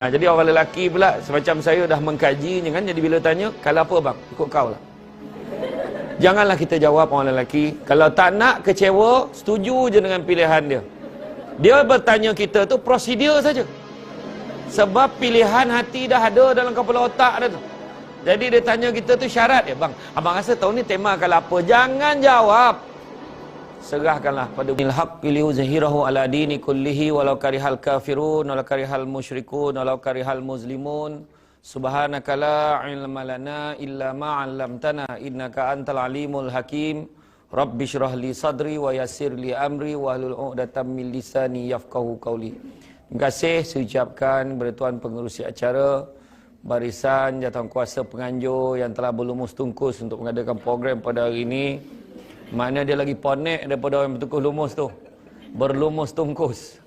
Jadi orang lelaki pula semacam saya dah mengkaji kan, jadi bila tanya, kalau apa bang? Ikut kau lah. Janganlah kita jawab orang lelaki. Kalau tak nak kecewa, setuju je dengan pilihan dia. Dia bertanya kita tu prosedur saja. Sebab pilihan hati dah ada dalam kepala otak dia tu. Jadi dia tanya kita tu syarat ya bang. Abang rasa tahun ni tema kalau apa? Jangan jawab. Serahkanlah pada al-haq liyuzhirahu ala dini kullihi walau karihal kafirun walau karihal musyrikun walau karihal muslimun. Subhanaka la ilma lana illa ma 'allamtana innaka antal alimul hakim. Rabbi shrah li sadri wa yassir li amri wahlul 'uqdatam min lisani yafqahu qawli. Terima kasih saya ucapkan kepada tuan pengerusi acara, barisan jawatankuasa penganjur yang telah berlumus tungkus untuk mengadakan program pada hari ini. Mana dia lagi ponek daripada orang bertukus lumus tu. Berlumus tungkus.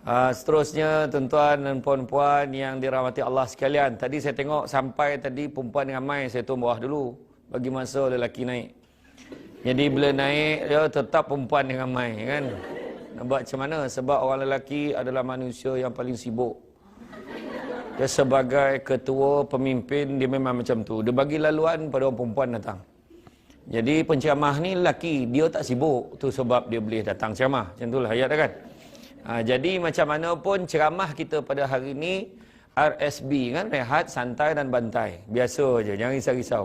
Seterusnya tuan-tuan dan puan-puan yang dirahmati Allah sekalian. Tadi saya tengok sampai tadi perempuan ramai, saya turun bawah dulu. Bagi masa lelaki naik. Jadi bila naik, dia tetap perempuan yang ramai kan. Nak buat macam mana? Sebab orang lelaki adalah manusia yang paling sibuk. Dia sebagai ketua pemimpin, dia memang macam tu. Dia bagi laluan pada orang perempuan datang. Jadi penceramah ni lelaki, dia tak sibuk. Tu sebab dia boleh datang ceramah. Macam itulah ayat kan. Jadi macam mana pun ceramah kita pada hari ini RSB kan, rehat, santai dan bantai. Biasa aja, jangan risau-risau.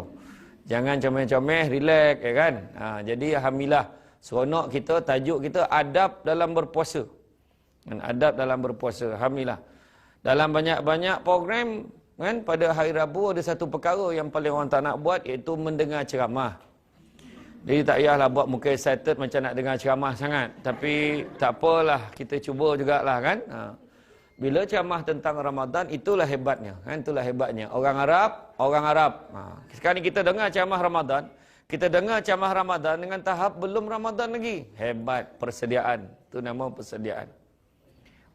Jangan comel-comel, relax ya kan. Jadi alhamdulillah, seronok kita, tajuk kita adab dalam berpuasa. Adab dalam berpuasa, alhamdulillah. Dalam banyak-banyak program kan, pada hari Rabu ada satu perkara yang paling orang tak nak buat, iaitu mendengar ceramah. Jadi tak payahlah buat muka excited macam nak dengar ceramah sangat. Tapi tak apalah, kita cuba jugalah kan. Bila ceramah tentang Ramadan, itulah hebatnya. Kan? Itulah hebatnya. Orang Arab. Sekarang ni kita dengar ceramah Ramadan. Kita dengar ceramah Ramadan dengan tahap belum Ramadan lagi. Hebat persediaan. Itu nama persediaan.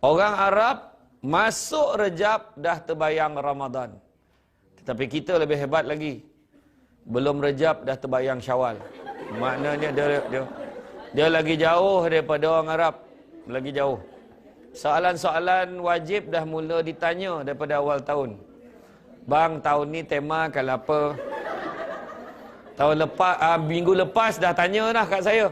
Orang Arab masuk Rejab dah terbayang Ramadan. Tetapi kita lebih hebat lagi. Belum Rejab dah terbayang Syawal. Maknanya dia lagi jauh daripada orang Arab. Lagi jauh. Soalan-soalan wajib dah mula ditanya daripada awal tahun. Bang, tahun ni tema kalau apa? Tahun lepas, minggu lepas dah tanya dah kat saya.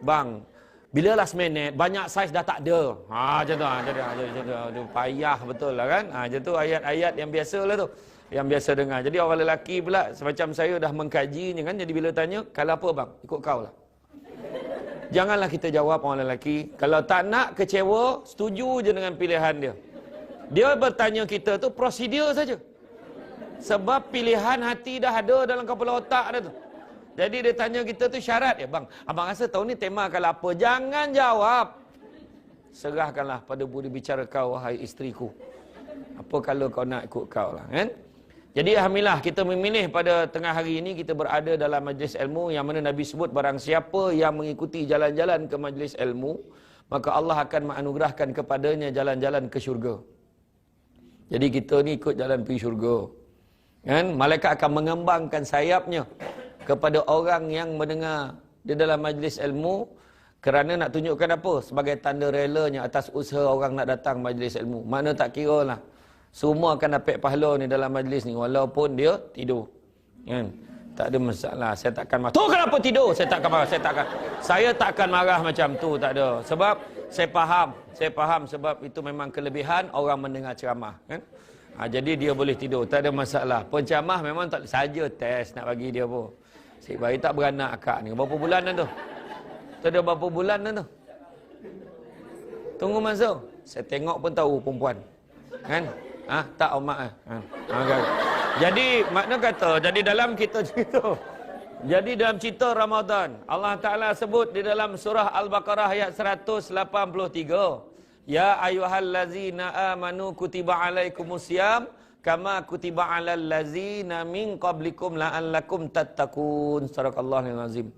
Bang, bila last minute, banyak saiz dah tak ada. Macam tu. Payah betul lah kan. Macam tu ayat-ayat yang biasa lah tu. Yang biasa dengar. Jadi orang lelaki pula semacam saya dah mengkaji kan. Jadi bila tanya, kalau apa bang? Ikut kau lah. Janganlah kita jawab orang lelaki. Kalau tak nak kecewa, setuju je dengan pilihan dia. Dia bertanya kita tu prosedur saja. Sebab pilihan hati dah ada dalam kepala otak dia tu. Jadi dia tanya kita tu syarat ya bang. Abang rasa tahun ni tema kalau apa? Jangan jawab. Serahkanlah pada budi bicara kau, wahai isteriku. Apa kalau kau nak ikut kau lah kan? Jadi alhamdulillah kita memilih pada tengah hari ini kita berada dalam majlis ilmu yang mana Nabi sebut barang siapa yang mengikuti jalan-jalan ke majlis ilmu, maka Allah akan menganugerahkan kepadanya jalan-jalan ke syurga. Jadi kita ni ikut jalan pergi syurga. Kan? Malaikat akan mengembangkan sayapnya kepada orang yang mendengar di dalam majlis ilmu kerana nak tunjukkan apa? Sebagai tanda relanya atas usaha orang nak datang majlis ilmu. Mana tak kira lah. Semua akan dapat pahala ni dalam majlis ni walaupun dia tidur. Kan? Tak ada masalah. Saya takkan marah. Tu kenapa tidur? Saya takkan marah. Saya takkan marah macam tu, tak ada. Sebab saya faham sebab itu memang kelebihan orang mendengar ceramah, kan? Jadi dia boleh tidur, tak ada masalah. Penceramah memang tak saja test nak bagi dia apa. Cik bayi tak beranak akak ni. Berapa bulan dah tu? Tu ada berapa bulan dah tu? Tunggu masuk. Saya tengok pun tahu perempuan. Kan? Tak omak kan. Jadi makna kata, jadi dalam kita cerita. Jadi dalam cerita Ramadan, Allah Taala sebut di dalam surah Al-Baqarah ayat 183. Ya ayyuhallazina amanu kutiba alaikumusiyam kama kutiba alal ladzina min qablikum la'allakum tattaqun. Sadaqallahul azim.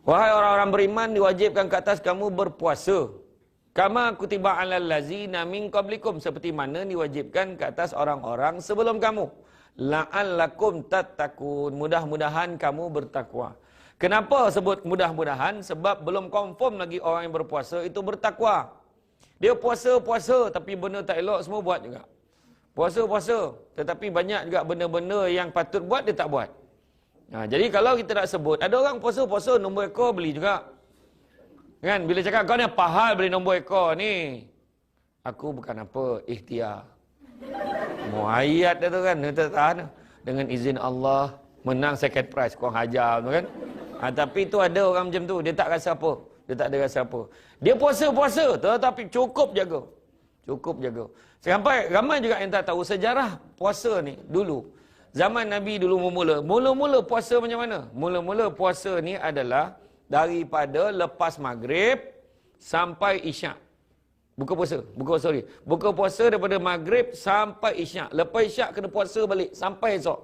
Wahai orang-orang beriman, diwajibkan ke atas kamu berpuasa. Kama kutiba alal ladzina min qablikum, seperti mana diwajibkan ke atas orang-orang sebelum kamu. La'allakum tattaqun, mudah-mudahan kamu bertakwa. Kenapa sebut mudah-mudahan? Sebab belum confirm lagi orang yang berpuasa itu bertakwa. Dia puasa-puasa tapi benda tak elok semua buat juga. Puasa-puasa tetapi banyak juga benda-benda yang patut buat dia tak buat. Jadi kalau kita nak sebut, ada orang puasa-puasa nombor ekor beli juga. Kan bila cakap kau ni apa hal beli nombor ekor ni? Aku bukan apa, ikhtiar. Mau ayat dia tu kan, dia tahan dengan izin Allah menang second prize kau hajar tu kan. Tapi tu ada orang macam tu, dia tak rasa apa. Dia tak ada rasa apa. Dia puasa-puasa tetapi cukup jaga. Cukup jaga. Sampai ramai juga yang tak tahu sejarah puasa ni dulu. Zaman Nabi dulu mula-mula puasa macam mana? Mula-mula puasa ni adalah daripada lepas maghrib sampai isyak. Buka puasa daripada maghrib sampai isyak. Lepas isyak kena puasa balik sampai esok.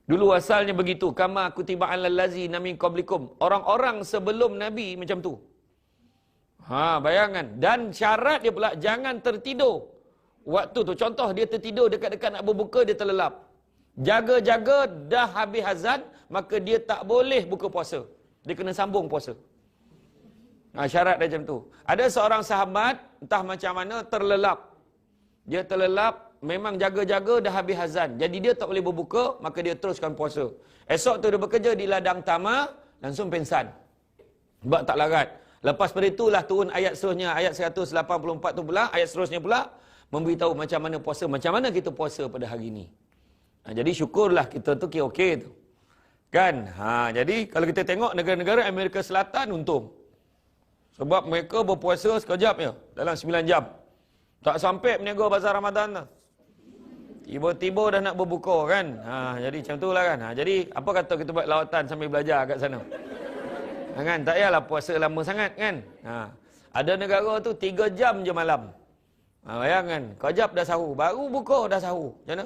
Dulu asalnya begitu. Kama kutiba alal ladzina min qablikum. Orang-orang sebelum Nabi macam tu. Bayangan. Dan syarat dia pula jangan tertidur. Waktu tu contoh dia tertidur dekat-dekat nak berbuka dia terlelap. Jaga-jaga dah habis azan maka dia tak boleh buka puasa. Dia kena sambung puasa. Syarat dia macam tu. Ada seorang sahabat entah macam mana terlelap. Dia terlelap memang jaga-jaga dah habis azan. Jadi dia tak boleh berbuka maka dia teruskan puasa. Esok tu dia bekerja di ladang tama langsung pensan. Sebab tak larat. Lepas pada itulah turun ayat seterusnya, ayat 184 tu pula, ayat seterusnya pula memberitahu macam mana puasa, macam mana kita puasa pada hari ini. Jadi syukurlah kita tu okey tu. Kan? Jadi kalau kita tengok negara-negara Amerika Selatan untung. Sebab mereka berpuasa sekejap je, dalam 9 jam. Tak sampai berniaga bazar Ramadan dah. Tiba-tiba dah nak berbuka kan. Jadi macam tu lah kan. Jadi apa kata kita buat lawatan sambil belajar kat sana. Kan? Tak payahlah puasa lama sangat kan. Ada negara tu 3 jam je malam. Bayangkan, kejap dah sahur. Baru buka dah sahur. Macam mana?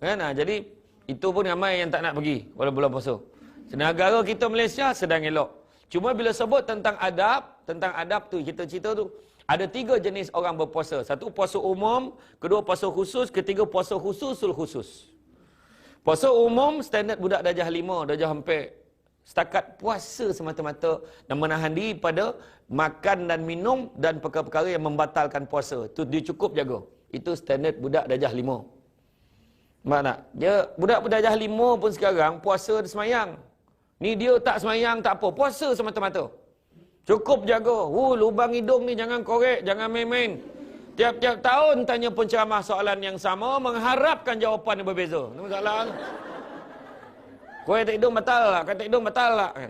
Kan? Jadi itu pun ramai yang tak nak pergi pada bulan puasa. Negara kita Malaysia sedang elok. Cuma bila sebut tentang adab tu, kita cerita tu, ada 3 jenis orang berpuasa. Satu puasa umum, kedua puasa khusus, ketiga puasa khususul khusus. Puasa umum, standard budak darjah 5, darjah 4. Setakat puasa semata-mata dan menahan diri pada makan dan minum dan perkara-perkara yang membatalkan puasa. Itu dia cukup jaga. Itu standard budak darjah 5. Mana? Dia budak darjah 5 pun sekarang puasa semayang. Ni dia tak semayang tak apa, puasa semata-mata. Cukup jaga. Lubang hidung ni jangan korek, jangan main-main. Tiap-tiap tahun tanya penceramah soalan yang sama, mengharapkan jawapan yang berbeza. Itu masalah tu. Korek tak hidung batal lah, kata hidung batal lah kan.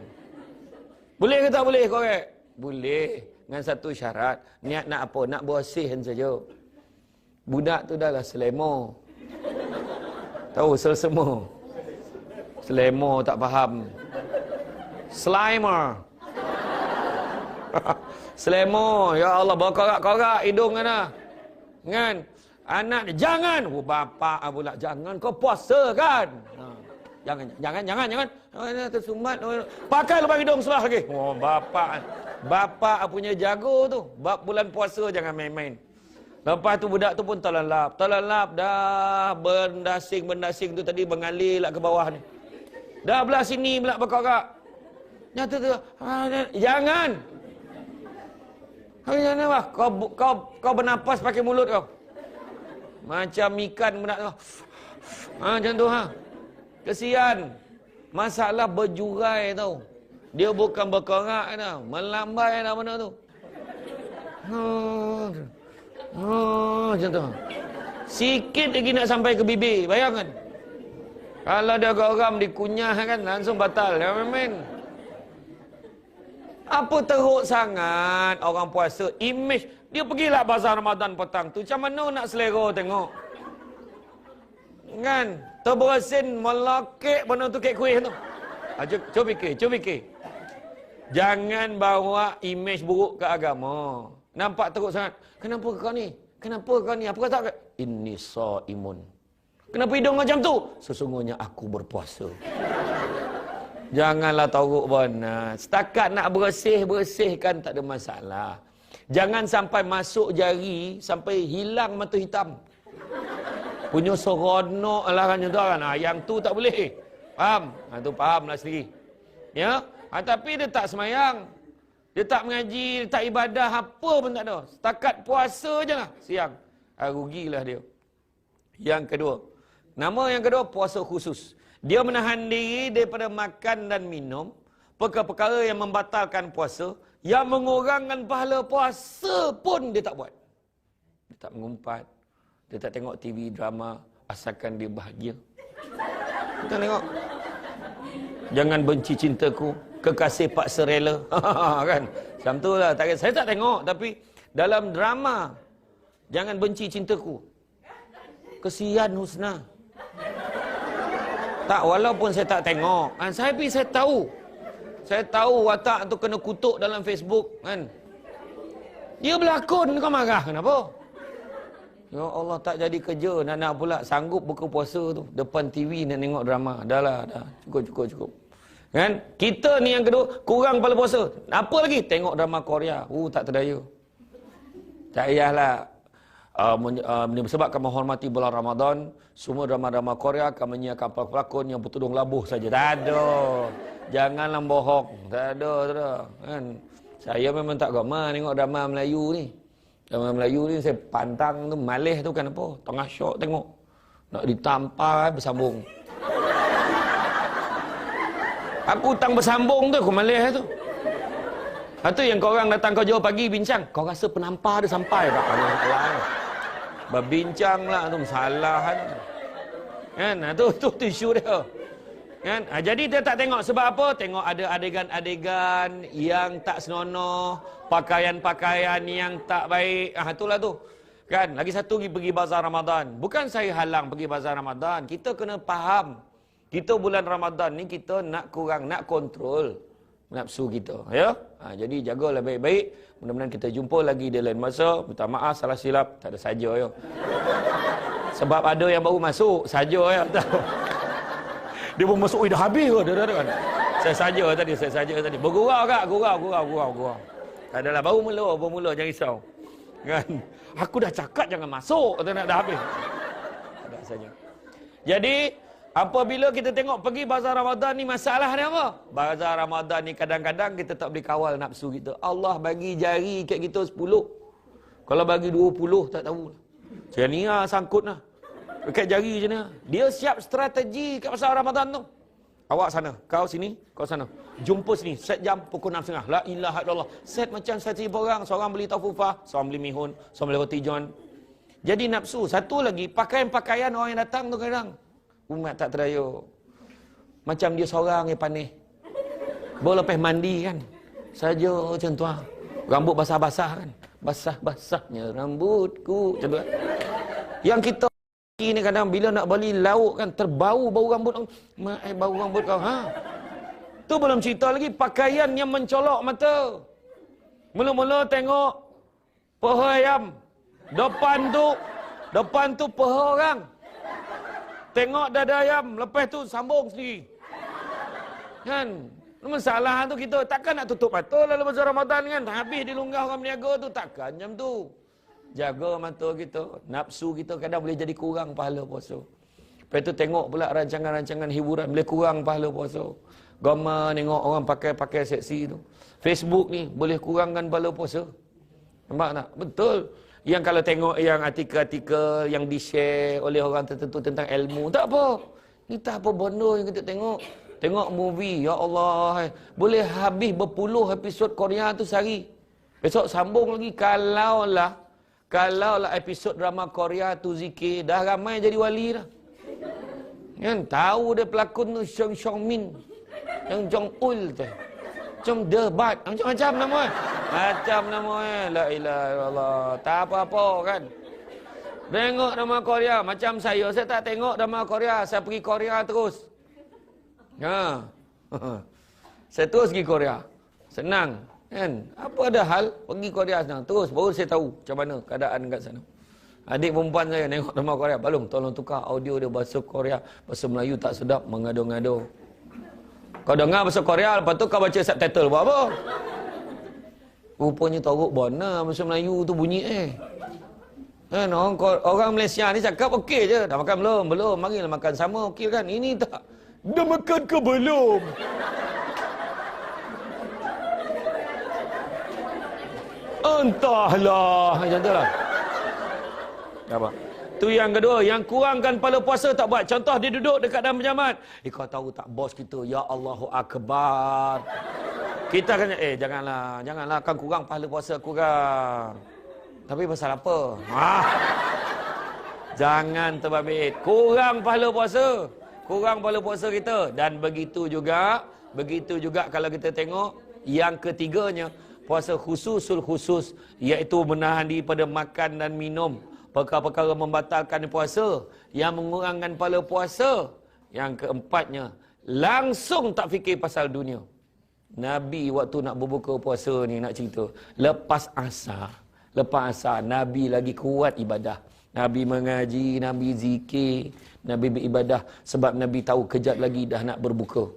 Boleh ke tak boleh korek? Boleh. Dengan satu syarat, niat nak apa? Nak bersihin saja. Budak tu dah lah selemo. Tahu selsemo? Selemo tak faham. Slimer. Selemo. Ya Allah, berkorak-korak hidung kan lah. Kan? Anak ni, jangan. Bapak pula, jangan. Kau puasa kan? Jangan. Tersumbat. Pakai lubang hidung sebelah lagi. Bapak punya jago tu. Bab bulan puasa jangan main-main. Lepas tu budak tu pun terlelap dah. Berdasing tu tadi mengalir lah ke bawah ni. Dah belah sini pula berkorak. Nyata tu. Jangan. Jangan lah. Kau bernapas pakai mulut kau. Macam ikan budak tu. Macam tu Kesian. Masalah berjurai tau. Dia bukan berkorak tau. Melambai dah benda tu. Macam tu. Sikit lagi nak sampai ke bibir. Bayangkan. Kalau dia garam dikunyah kan langsung batal. Ya main. Apa teruk sangat orang puasa. Image. Dia pergilah bazar Ramadan petang tu. Macam mana nak selera tengok. Kan? Terberasin melokek benda tu kek kuih tu. Cuba fikir. Jangan bawa image buruk ke agama. Nampak teruk sangat. Kenapa kau ni? Apa kata? Inni shaimun. Kenapa hidung macam tu? Sesungguhnya aku berpuasa. Janganlah teruk benar. Setakat nak bersihkan tak ada masalah. Jangan sampai masuk jari sampai hilang mata hitam. Punya seronok lah kan tu kan. Yang tu tak boleh. Faham? Tu faham lah sendiri. Ya? Tapi dia tak semayang. Dia tak mengaji, dia tak ibadah, apa pun tak ada. Setakat puasa je lah siang. Rugilah dia. Yang kedua. Nama yang kedua, puasa khusus. Dia menahan diri daripada makan dan minum. Perkara-perkara yang membatalkan puasa. Yang mengurangkan pahala puasa pun dia tak buat. Dia tak mengumpat. Dia tak tengok TV, drama. Asalkan dia bahagia. Kita tengok. Jangan benci cintaku. Kekasih paksa rela. Kan? Macam tu lah. Saya tak tengok. Tapi dalam drama. Jangan benci cintaku. Kesian Husna. Tak, walaupun saya tak tengok. Tapi saya tahu. Saya tahu watak tu kena kutuk dalam Facebook. Kan? Dia berlakon, kau marah. Kenapa? Ya Allah, tak jadi kerja. Nak pula sanggup buka puasa tu. Depan TV nak tengok drama. Dah lah. Dah. Cukup. Kan? Kita ni yang kedua, kurang kepala puasa. Apa lagi? Tengok drama Korea. Tak terdaya. Tak payahlah. Sebab kami menghormati bulan Ramadan, semua drama-drama Korea akan menyiapkan pelakon yang bertudung labuh saja. Tak ada. Janganlah bohong. Tak ada. Kan? Saya memang tak gemar tengok drama Melayu ni. Drama Melayu ni saya pantang tu, malih tu kan apa? Tengah syok tengok. Nak ditampar bersambung. Aku tang bersambung tu, aku malih tu. Itu yang korang datang kau jauh pagi bincang. Kau rasa penampar dia sampai tak? Berbincang lah tu, salah kan? Tu isu dia. Kan? Jadi dia tak tengok sebab apa? Tengok ada adegan-adegan yang tak senonoh, pakaian-pakaian yang tak baik. Itulah tu. Kan? Lagi satu pergi bazar Ramadan. Bukan saya halang pergi bazar Ramadan. Kita kena faham. Kita bulan Ramadan ni kita nak kontrol nafsu kita, ya. Jadi jagalah baik-baik. Mudah-mudahan kita jumpa lagi di lain masa. Minta maaf salah silap, tak ada saja ya. Sebab ada yang baru masuk saja ya. Dia pun masuk, dah habis ke? Dah kan. Saya saja tadi. Bergurau kak, gurau. Tak adalah baru mula jangan risau. Kan? Aku dah cakap jangan masuk, kata nak dah habis. Ada saja. Jadi apabila kita tengok pergi bazar Ramadan ni, masalah dia apa? Bazar Ramadan ni kadang-kadang kita tak boleh kawal nafsu kita. Allah bagi jari kat kita 10. Kalau bagi 20 tak tahu. Macam ni lah sangkut lah. Dekat jari je ni. Dia siap strategi kat bazar Ramadan tu. Awak sana, kau sini, kau sana. Jumpa sini, set jam pukul 6.30. La ilaha illallah. Set macam strategi orang. Seorang beli taufufah, seorang beli mihun, seorang beli roti john. Jadi nafsu. Satu lagi, pakaian-pakaian orang yang datang tu kadang. Umat tak terdaya. Macam dia seorang yang panik. Baru lepas mandi kan. Saja macam tu lah. Rambut basah-basah kan. Basah-basahnya rambutku. Macam tu kan. Yang kita ni kadang bila nak beli lauk kan, terbau bau rambut. Bau rambut kau. Tu belum cerita lagi pakaian yang mencolok mata. Mula-mula tengok paha ayam. Depan tu paha orang. Tengok dada ayam, lepas tu sambung sendiri. Kan? Masalah tu kita takkan nak tutup mata lalu masa Ramadan kan. Habis dilunggah orang berniaga tu, takkan macam tu. Jaga mata kita, nafsu kita kadang boleh jadi kurang pahala puasa. Lepas tu tengok pula rancangan-rancangan hiburan boleh kurang pahala puasa. Gambar tengok orang pakai seksi tu. Facebook ni boleh kurangkan pahala puasa. Nampak tak? Betul. Yang kalau tengok yang artikel-artikel yang di-share oleh orang tertentu tentang ilmu, tak apa. Ni tak apa bodoh yang kita tengok. Tengok movie, ya Allah. Boleh habis berpuluh episod Korea tu sehari. Besok sambung lagi. Kalaulah episod drama Korea tu zikir, dah ramai jadi wali dah. Kan? Tahu dia pelakon tu Song Min. Yang Jong Ul tu. Macam debat. Macam-macam nama. Macam nama. La ilaha illallah. Tak apa-apa kan. Tengok drama Korea. Macam saya tak tengok drama Korea. Saya pergi Korea terus. Saya terus pergi Korea. Senang. Kan? Apa ada hal pergi Korea senang. Terus baru saya tahu macam mana keadaan kat sana. Adik perempuan saya tengok drama Korea. Balung tolong tukar audio dia bahasa Korea. Bahasa Melayu tak sedap. Mengado-ngado. Kau dengar bahasa Korea, lepas tu kau baca subtitle buat apa? Rupanya teruk bona bahasa Melayu tu bunyi kan, orang Malaysia ni cakap okey je. Dah makan belum? Belum. Marilah makan sama okey kan. Ini tak. Dah makan ke belum? Entahlah. Macam tu lah. Apa? Tu yang kedua. Yang kurangkan pahala puasa tak buat. Contoh dia duduk dekat dalam penjamat. Kau tahu tak bos kita? Ya Allahu Akbar. Kita akan, janganlah. Kan kurang pahala puasa, kurang. Tapi pasal apa? Jangan terbabit. Kurang pahala puasa. Kurang pahala puasa kita. Dan begitu juga kalau kita tengok yang ketiganya, puasa khususul khusus, iaitu menahan diri pada makan dan minum, perkara-perkara membatalkan puasa, yang mengurangkan pahala puasa. Yang keempatnya, langsung tak fikir pasal dunia. Nabi waktu nak berbuka puasa ni, nak cerita, lepas asar Nabi lagi kuat ibadah. Nabi mengaji, Nabi zikir, Nabi beribadah, sebab Nabi tahu kejap lagi dah nak berbuka.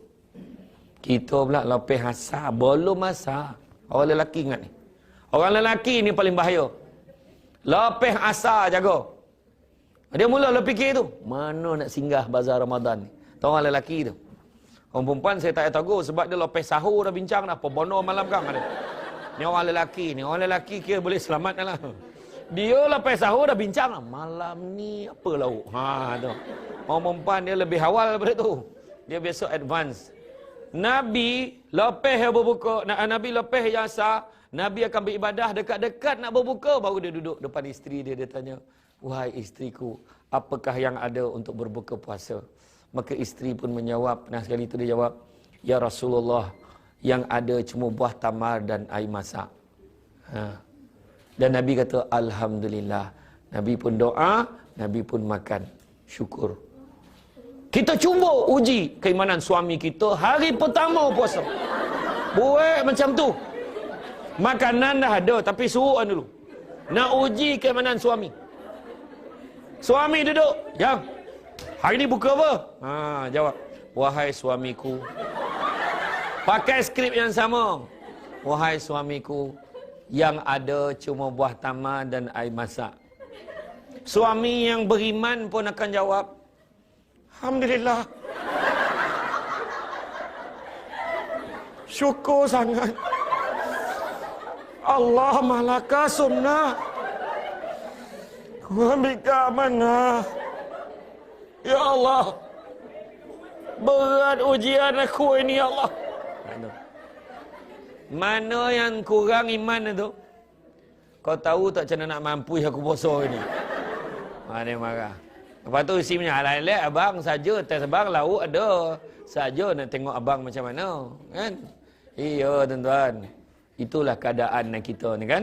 Kita pula lepas asar, belum asar. Orang lelaki ingat ni. Orang lelaki ni paling bahaya. Lepas asar jaga. Dia mula fikir tu, mana nak singgah bazar Ramadan ni. Tahu orang lelaki tu. Orang perempuan saya tak tahu sebab dia lepas sahur dah bincang dah. Pembono malam kan ada. Ni orang lelaki ni. Orang lelaki kira boleh selamat lah. Dia lepas sahur dah bincang lah. Malam ni apa lauk? Tu. Orang perempuan dia lebih awal daripada tu. Dia biasa advance. Nabi lepas berbuka, Nabi lepas asar, Nabi akan beribadah dekat-dekat nak berbuka, baru dia duduk depan isteri dia. Dia tanya, wahai isteriku, apakah yang ada untuk berbuka puasa? Maka isteri pun menjawab, pernah sekali tu dia jawab, ya Rasulullah, yang ada cuma buah tamar dan air masak. Dan Nabi kata, alhamdulillah. Nabi pun doa, Nabi pun makan. Syukur. Kita cuba uji keimanan suami kita hari pertama puasa. Buat macam tu. Makanan dah ada, tapi suruhan dulu. Nak uji keimanan suami. Suami duduk, yang hari ni buka apa? Jawab, wahai suamiku. Pakai skrip yang sama. Wahai suamiku, yang ada cuma buah tamar dan air masak. Suami yang beriman pun akan jawab, alhamdulillah. Syukur sangat. Allah malaka sunnah. Wa bika amanah. Ya Allah, berat ujian aku ini, ya Allah. Mana yang kurang iman itu? Kau tahu tak macam mana nak mampu aku puasa ini? Dia marah. Lepas tu isi punya halal-halal, abang saja, tes abang lauk ada. Saja nak tengok abang macam mana, kan? Iya tuan-tuan. Itulah keadaan kita ni kan.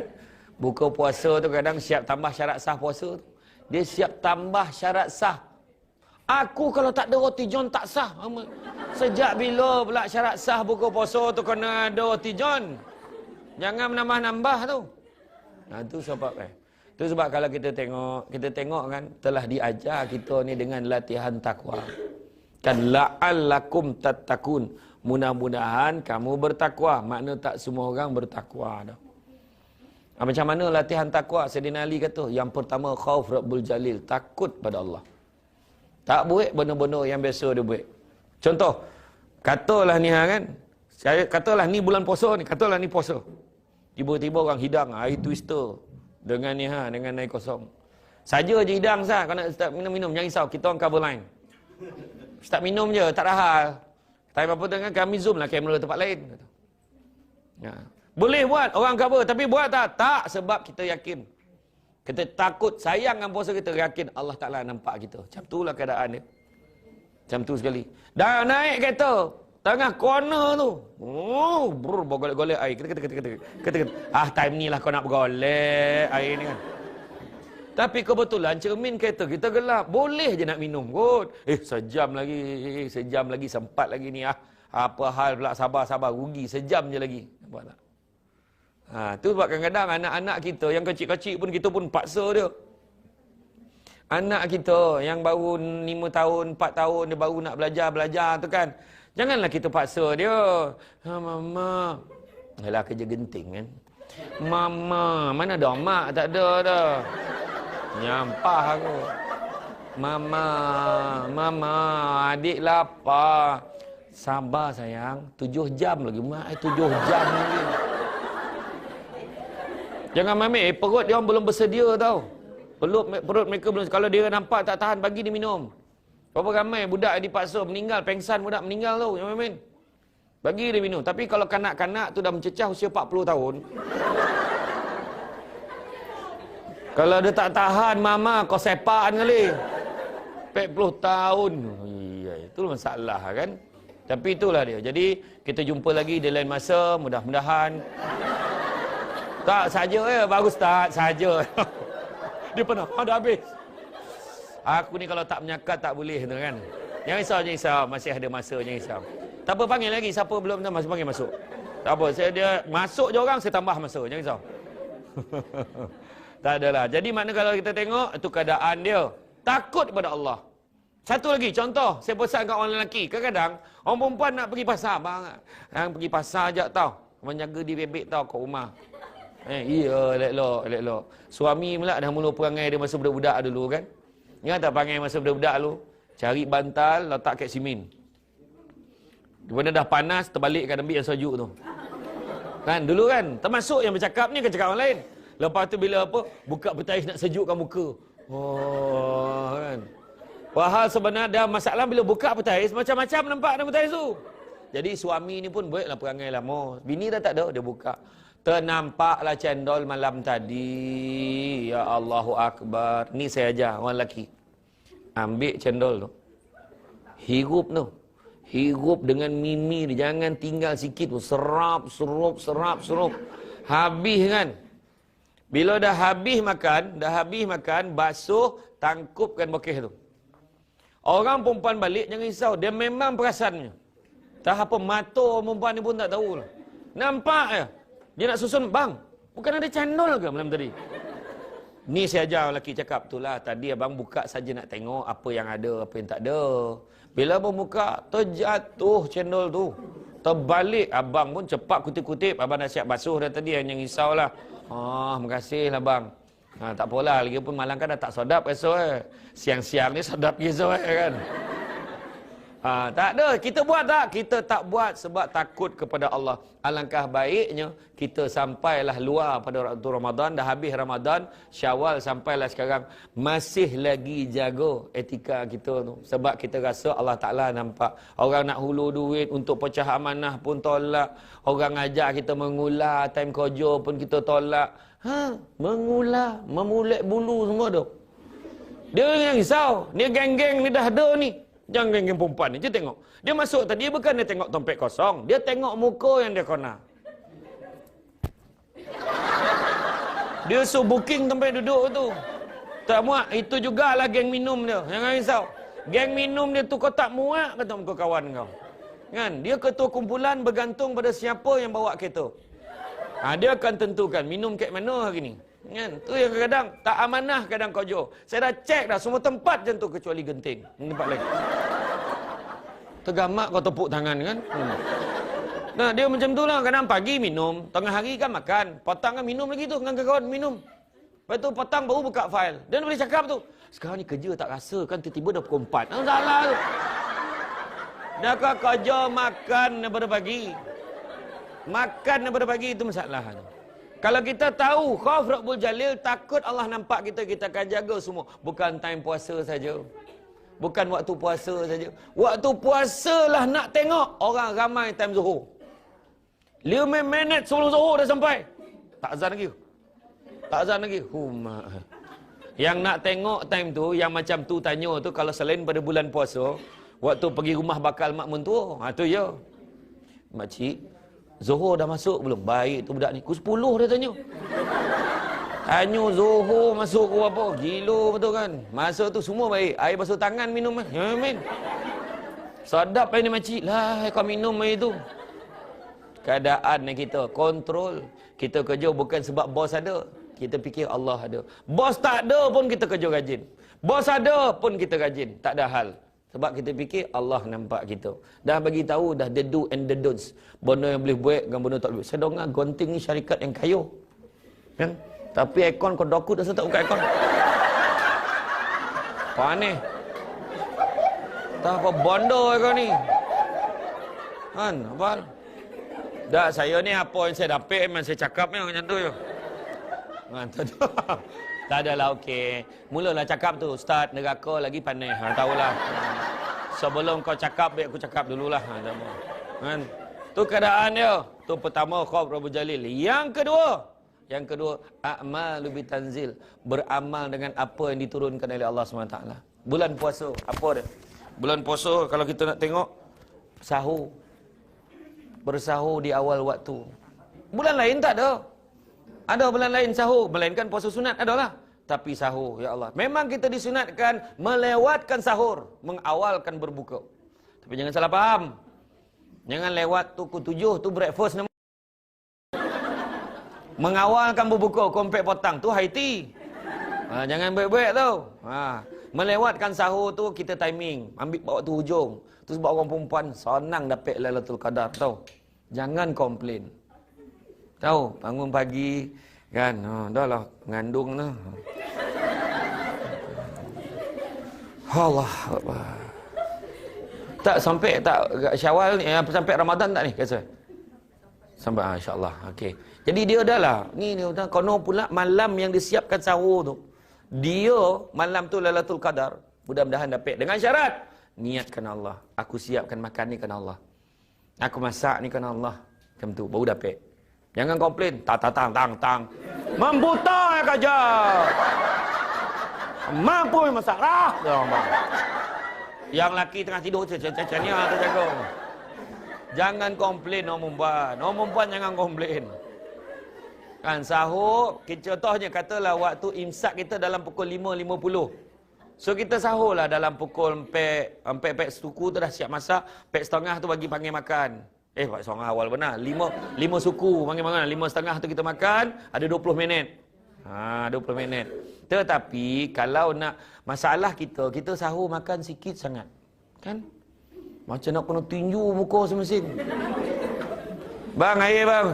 Buka puasa tu kadang siap tambah syarat sah puasa tu. Dia siap tambah syarat sah. Aku kalau tak ada roti john tak sah. Sejak bila pula syarat sah buka puasa tu kena ada roti john? Jangan menambah-nambah tu. Tu sebab tu sebab kalau kita tengok kan, telah diajar kita ni dengan latihan takwa. Kan la'allakum tattaqun. Mudah-mudahan kamu bertakwa. Makna tak semua orang bertakwa dah. Macam mana latihan takwa? Sayyidina Ali kata, yang pertama khauf Rabbul Jalil, takut pada Allah. Tak buat benda-benda yang biasa dia buat. Contoh, katalah ni kan, saya katalah ni bulan puasa ni, katalah ni puasa. Tiba-tiba orang hidang air twister dengan ni dengan air kosong. Saja je hidang sah, kau nak start minum-minum, jangan risau, kita orang cover line. Start minum je, tak ada hal. Time apa dengan kami zoom lah kamera tempat lain. Boleh buat orang cover, tapi buat tak? Tak, sebab kita yakin. Kita takut, sayang dengan puasa kita, yakin Allah Ta'ala nampak kita. Macam itulah keadaan dia. Macam tu sekali. Dah naik kereta, tengah corner tu. Bergolek-golek air. Kata. Time ni lah kau nak bergolek air ni kan. Tapi kebetulan cermin kereta kita gelap. Boleh je nak minum kot. Sejam lagi, sempat lagi ni. Apa hal pula, sabar. Rugi, sejam je lagi. Nampak tak? Tu sebab kadang-kadang anak-anak kita yang kecil-kecil pun kita pun paksa dia. Anak kita yang baru 5 tahun, 4 tahun, dia baru nak belajar tu kan. Janganlah kita paksa dia. Mama. Yalah kerja genting kan. Mama, mana ada mak? Tak ada dah. Nyampah aku. Mama, adik lapar. Sabar sayang, 7 jam lagi. Mak 7 jam lagi. Jangan ambil, perut dia orang belum bersedia tau. Perut mereka belum, kalau dia nampak tak tahan, bagi dia minum. Berapa ramai budak yang dipaksa meninggal, pengsan budak meninggal tau, jangan main. Bagi dia minum. Tapi kalau kanak-kanak tu dah mencecah usia 40 tahun. Kalau dia tak tahan, mama kau sepan kali. 40 tahun. Iya, itu masalah kan. Tapi itulah dia. Jadi kita jumpa lagi di lain masa, mudah-mudahan. Tak saja bagus tak saja. Dia pernah dah habis. Aku ni kalau tak menyakat tak boleh tu kan. Jangan risau, masih ada masa, jangan risau. Tak apa, panggil lagi siapa belum dah masuk, panggil masuk. Tak apa, dia masuk je orang, saya tambah masa, jangan risau. Tak adalah. Jadi makna kalau kita tengok itu keadaan dia takut kepada Allah. Satu lagi contoh, saya pesan kat orang lelaki, kadang-kadang orang perempuan nak pergi pasar, bang, yang pergi pasar ajak tau, menjaga di bebek tau kat rumah. Iya, elok. Suami pula dah mula perangai dia masa budak-budak dulu kan. Ingat tak perangai masa budak-budak dulu? Cari bantal, letak kat simen. Bila dah panas, terbalikkan ambil yang sejuk tu. Kan, dulu kan, termasuk yang bercakap ni kan cakap orang lain. Lepas tu bila apa, buka petais nak sejukkan muka. Oh, kan. Padahal sebenarnya masalah bila buka petais, macam-macam nampak dalam petais tu. Jadi suami ni pun buatlah perangai lama. Bini dah tak ada, dia buka. Ternampaklah cendol malam tadi. Ya Allahu Akbar. Ni saya ajar orang lelaki. Ambil cendol tu. Hirup tu. Hirup dengan mimi dia. Jangan tinggal sikit tu. Serap. Habis kan. Bila dah habis makan, basuh, tangkupkan bokeh tu. Orang perempuan balik, jangan risau. Dia memang perasannya. Tak apa, mata perempuan ni pun tak tahu lah. Nampak je. Dia nak susun, bang, bukan ada cendol ke malam tadi? Ni saya ajar lelaki cakap, itulah tadi abang buka saja nak tengok apa yang ada, apa yang tak ada. Bila abang buka, terjatuh cendol tu. Terbalik, abang pun cepat kutip-kutip. Abang dah siap basuh dah tadi, jangan risaulah. Makasih lah bang. Tak apalah, lagi pun malam kan dah tak sedap esok Siang-siang ni sedap esok kan. Tak ada, kita buat tak? Kita tak buat sebab takut kepada Allah. Alangkah baiknya kita sampailah luar pada waktu Ramadan, dah habis Ramadan, Syawal sampailah sekarang, masih lagi jaga etika kita tu. Sebab kita rasa Allah Ta'ala nampak. Orang nak hulur duit untuk pecah amanah pun tolak. Orang ajak kita mengular, time kerja pun kita tolak. Mengular, memulek bulu semua tu. Dia yang risau, dia geng-geng ni dah ada ni. Jangan geng-geng perempuan ni, je tengok. Dia masuk tadi, bukan dia tengok dompet kosong. Dia tengok muka yang dia kena. Dia suruh booking tempat duduk tu. Tak muat, itu jugalah geng minum dia. Jangan risau. Geng minum dia tu kau tak muat, kata muka kawan kau. Kan? Dia ketua kumpulan bergantung pada siapa yang bawa kereta. Dia akan tentukan minum kat mana hari ni. Kan? Tu yang kadang tak amanah kadang kau jauh. Saya dah cek dah semua tempat macam tu kecuali Genting. Tempat lain. Tergamak kau tepuk tangan kan. Nah, dia macam tu lah. Kadang pagi minum, tengah hari kan makan, petang kan minum lagi tu dengan kawan minum. Lepas tu petang baru buka file. Dia boleh cakap tu. Sekarang ni kerja tak rasa kan tiba-tiba dah pukul 4. Salah tu. Dah kau kerja makan daripada pagi. Makan daripada pagi itu masalah tu. Kalau kita tahu khauf Rabbul Jalil, takut Allah nampak kita, kita akan jaga semua. Bukan time puasa saja. Bukan waktu puasa saja. Waktu puasa lah nak tengok orang ramai time Zuhur. 5 minit sebelum Zuhur dah sampai. Tak azan lagi. Tak azan lagi. Yang nak tengok time tu, yang macam tu tanya tu, kalau selain pada bulan puasa, waktu pergi rumah bakal mak mentua, tu ya. Makcik, Zuhur dah masuk belum? Baik tu budak ni. Pukul 10 dia tanya. Tanya Zuhur masuk ke apa? Gila betul kan? Masuk tu semua baik. Air basuh tangan minum kan? Ya, min. Sedap air ni makcik. Lah, kau minum air tu. Keadaan ni kita kontrol. Kita kerja bukan sebab bos ada. Kita fikir Allah ada. Bos tak ada pun kita kerja rajin. Bos ada pun kita rajin. Tak ada hal. Sebab kita fikir Allah nampak kita. Dah bagi tahu dah the do and the don'ts. Benda yang boleh buat dengan benda tak boleh. Saya dengar Gonting ni syarikat yang kayu. Kan? Tapi aircon kau dokut dah tak buka aircon. Apa ni? Tak apa bondo aircon ni. Kan? Apa? Dah saya ni apa yang saya dapat memang saya cakap ni macam tu je. Tak adalah okey. Mulalah cakap tu, Ustaz, neraka lagi panas. Tahulah. Sebelum kau cakap, biar aku cakap dululah. Tak apa. Kan? Tu keadaan dia. Tu pertama khauf Rabbul Jalil. Yang kedua, a'malu bitanzil, beramal dengan apa yang diturunkan oleh Allah SWT. Bulan puasa, apa dia? Bulan puasa kalau kita nak tengok sahur. Bersahur di awal waktu. Bulan lain tak ada. Ada bulan lain sahur, melainkan puasa sunat adalah. Tapi sahur, ya Allah. Memang kita disunatkan melewatkan sahur, mengawalkan berbuka. Tapi jangan salah faham. Jangan lewat tu pukul 7 tu breakfast nama. Mengawalkan berbuka, kompek potang tu high tea. Jangan baik-baik tu. Melewatkan sahur tu kita timing, ambil bawa tu hujung. Tu sebab orang perempuan senang dapat Lailatul Qadar tahu. Jangan komplain. Tahu, bangun pagi kan, dah lah ngandung dah. Allah. Tak sampai tak Syawal ni, sampai Ramadan tak ni kata? Sampai insya-Allah. Okey. Jadi dia dah lah. Ni kono pula malam yang disiapkan sahur tu. Dia malam tu Lailatul Qadar. Mudah-mudahan dapat dengan syarat niatkan Allah. Aku siapkan makan ni kerana Allah. Aku masak ni kerana Allah. Macam tu baru dapat. Jangan komplain. Tang. Membuta ya kerja. Mampu masak lah. Yang laki tengah tidur cecania tu jaga. Jangan komplain orang perempuan. Orang perempuan jangan komplain. Kan sahur, contohnya katalah waktu imsak kita dalam pukul 5.50. So kita sahur lah dalam pukul 4 suku tu dah siap masak, 4.30 tu bagi panggil makan. Pak setengah awal benar. 5 suku panggil makan. 5.30 tu kita makan, ada 20 minit. 20 minit. Tetapi kalau nak masalah kita sahur makan sikit sangat. Kan? Macam nak kena tinju muka semesing. Bang, air bang.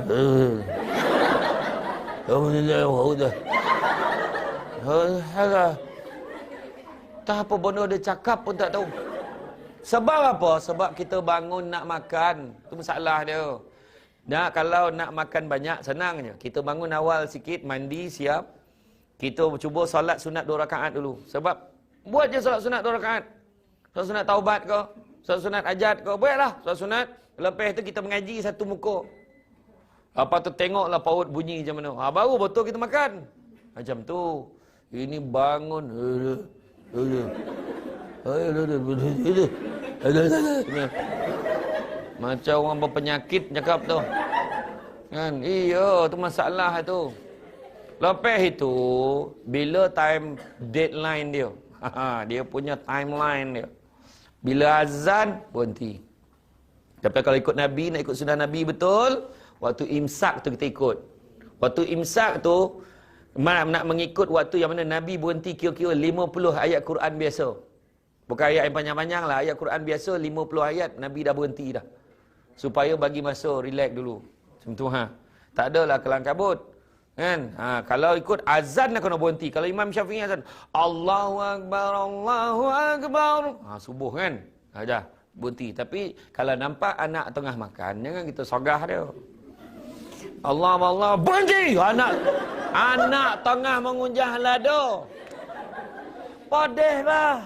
Alhamdulillah. Tak apa benda dia cakap pun tak tahu. Sebab apa? Sebab kita bangun nak makan. Itu masalah dia. Kalau nak makan banyak, senang je. Kita bangun awal sikit, mandi, siap. Kita cuba solat sunat 2 rakaat dulu. Sebab, buat je solat sunat 2 rakaat. Solat sunat taubat ke? Solat sunat ajat ke? Buatlah solat sunat. Lepas tu kita mengaji satu muka. Apa tu tengoklah paut bunyi macam mana. Baru betul kita makan. Macam tu. Ini bangun. Macam orang berpenyakit cakap tu. Kan? Iya, tu masalah tu. Lepas itu, bila time deadline dia. Dia punya timeline dia. Bila azan, berhenti. Tapi kalau ikut Nabi, nak ikut sunnah Nabi betul, waktu imsak tu kita ikut. Waktu imsak tu, nak mengikut waktu yang mana Nabi berhenti kira-kira 50 ayat Quran biasa. Bukan ayat yang panjang-panjang lah. Ayat Quran biasa 50 ayat Nabi dah berhenti dah. Supaya bagi masa relax dulu. Macam tu Tak adalah kelang kabut. Kan? Kalau ikut azan nak kena berhenti. Kalau Imam Syafi'i azan, Allahu Akbar, Allahu Akbar. Subuh kan? Dah berhenti. Tapi kalau nampak anak tengah makan, jangan kita sogah dia. Allah, berhenti! Anak tengah mengunjah lado. Podeh lah.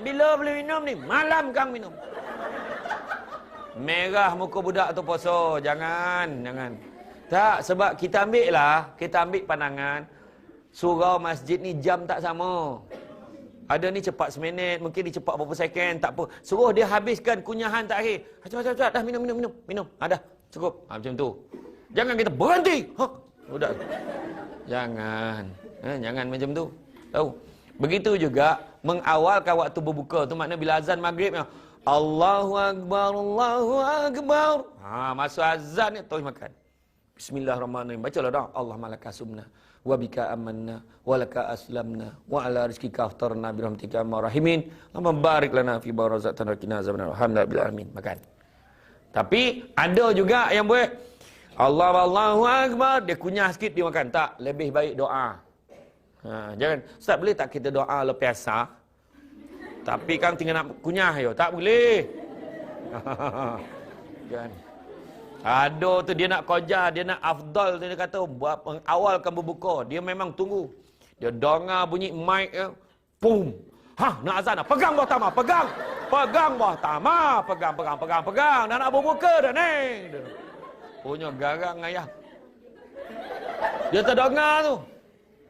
Bila boleh minum ni? Malam kang minum. Merah muka budak tu puasa. Jangan. Tak, sebab kita ambil pandangan. Surau masjid ni jam tak sama. Ada ni cepat seminit, mungkin dia cepat berapa second, tak apa. Suruh dia habiskan kunyahan terakhir. Cepat, dah minum. Dah, cukup. Macam tu. Jangan kita berhenti. Budak. Jangan macam tu. Tahu? Begitu juga mengawalkan waktu berbuka tu, makna bila azan maghrib Allahu Akbar, Allahu Akbar. Masuk azan ni terus makan. Bismillahirrahmanirrahim. Bacalah dah. Allah malaka sumna wa bika amanna wa laka aslamna wa ala rizqika aftarna bi rahmatika arrahmin. Allahumma barik lana fi barazatan rakina zamanna. Alhamdulillah alamin. Makan. Tapi ada juga yang buat Allahu Akbar, dia kunyah sikit dia makan. Tak, lebih baik doa. Jangan, Ustaz boleh tak kita doa lepas asar? Tapi kan tinggal nak kunyah yo, tak boleh. Kan. Ada tu dia nak koja, dia nak afdal, dia kata buat awalkan berbuka. Dia memang tunggu. Dia dengar bunyi mic ya. Pum. Ha, nak azan dah. Pegang buah tamar, pegang. Pegang buah tamar, pegang. Dah nak berbuka dah ni. Punya garang ayah. Dia terdengar tu.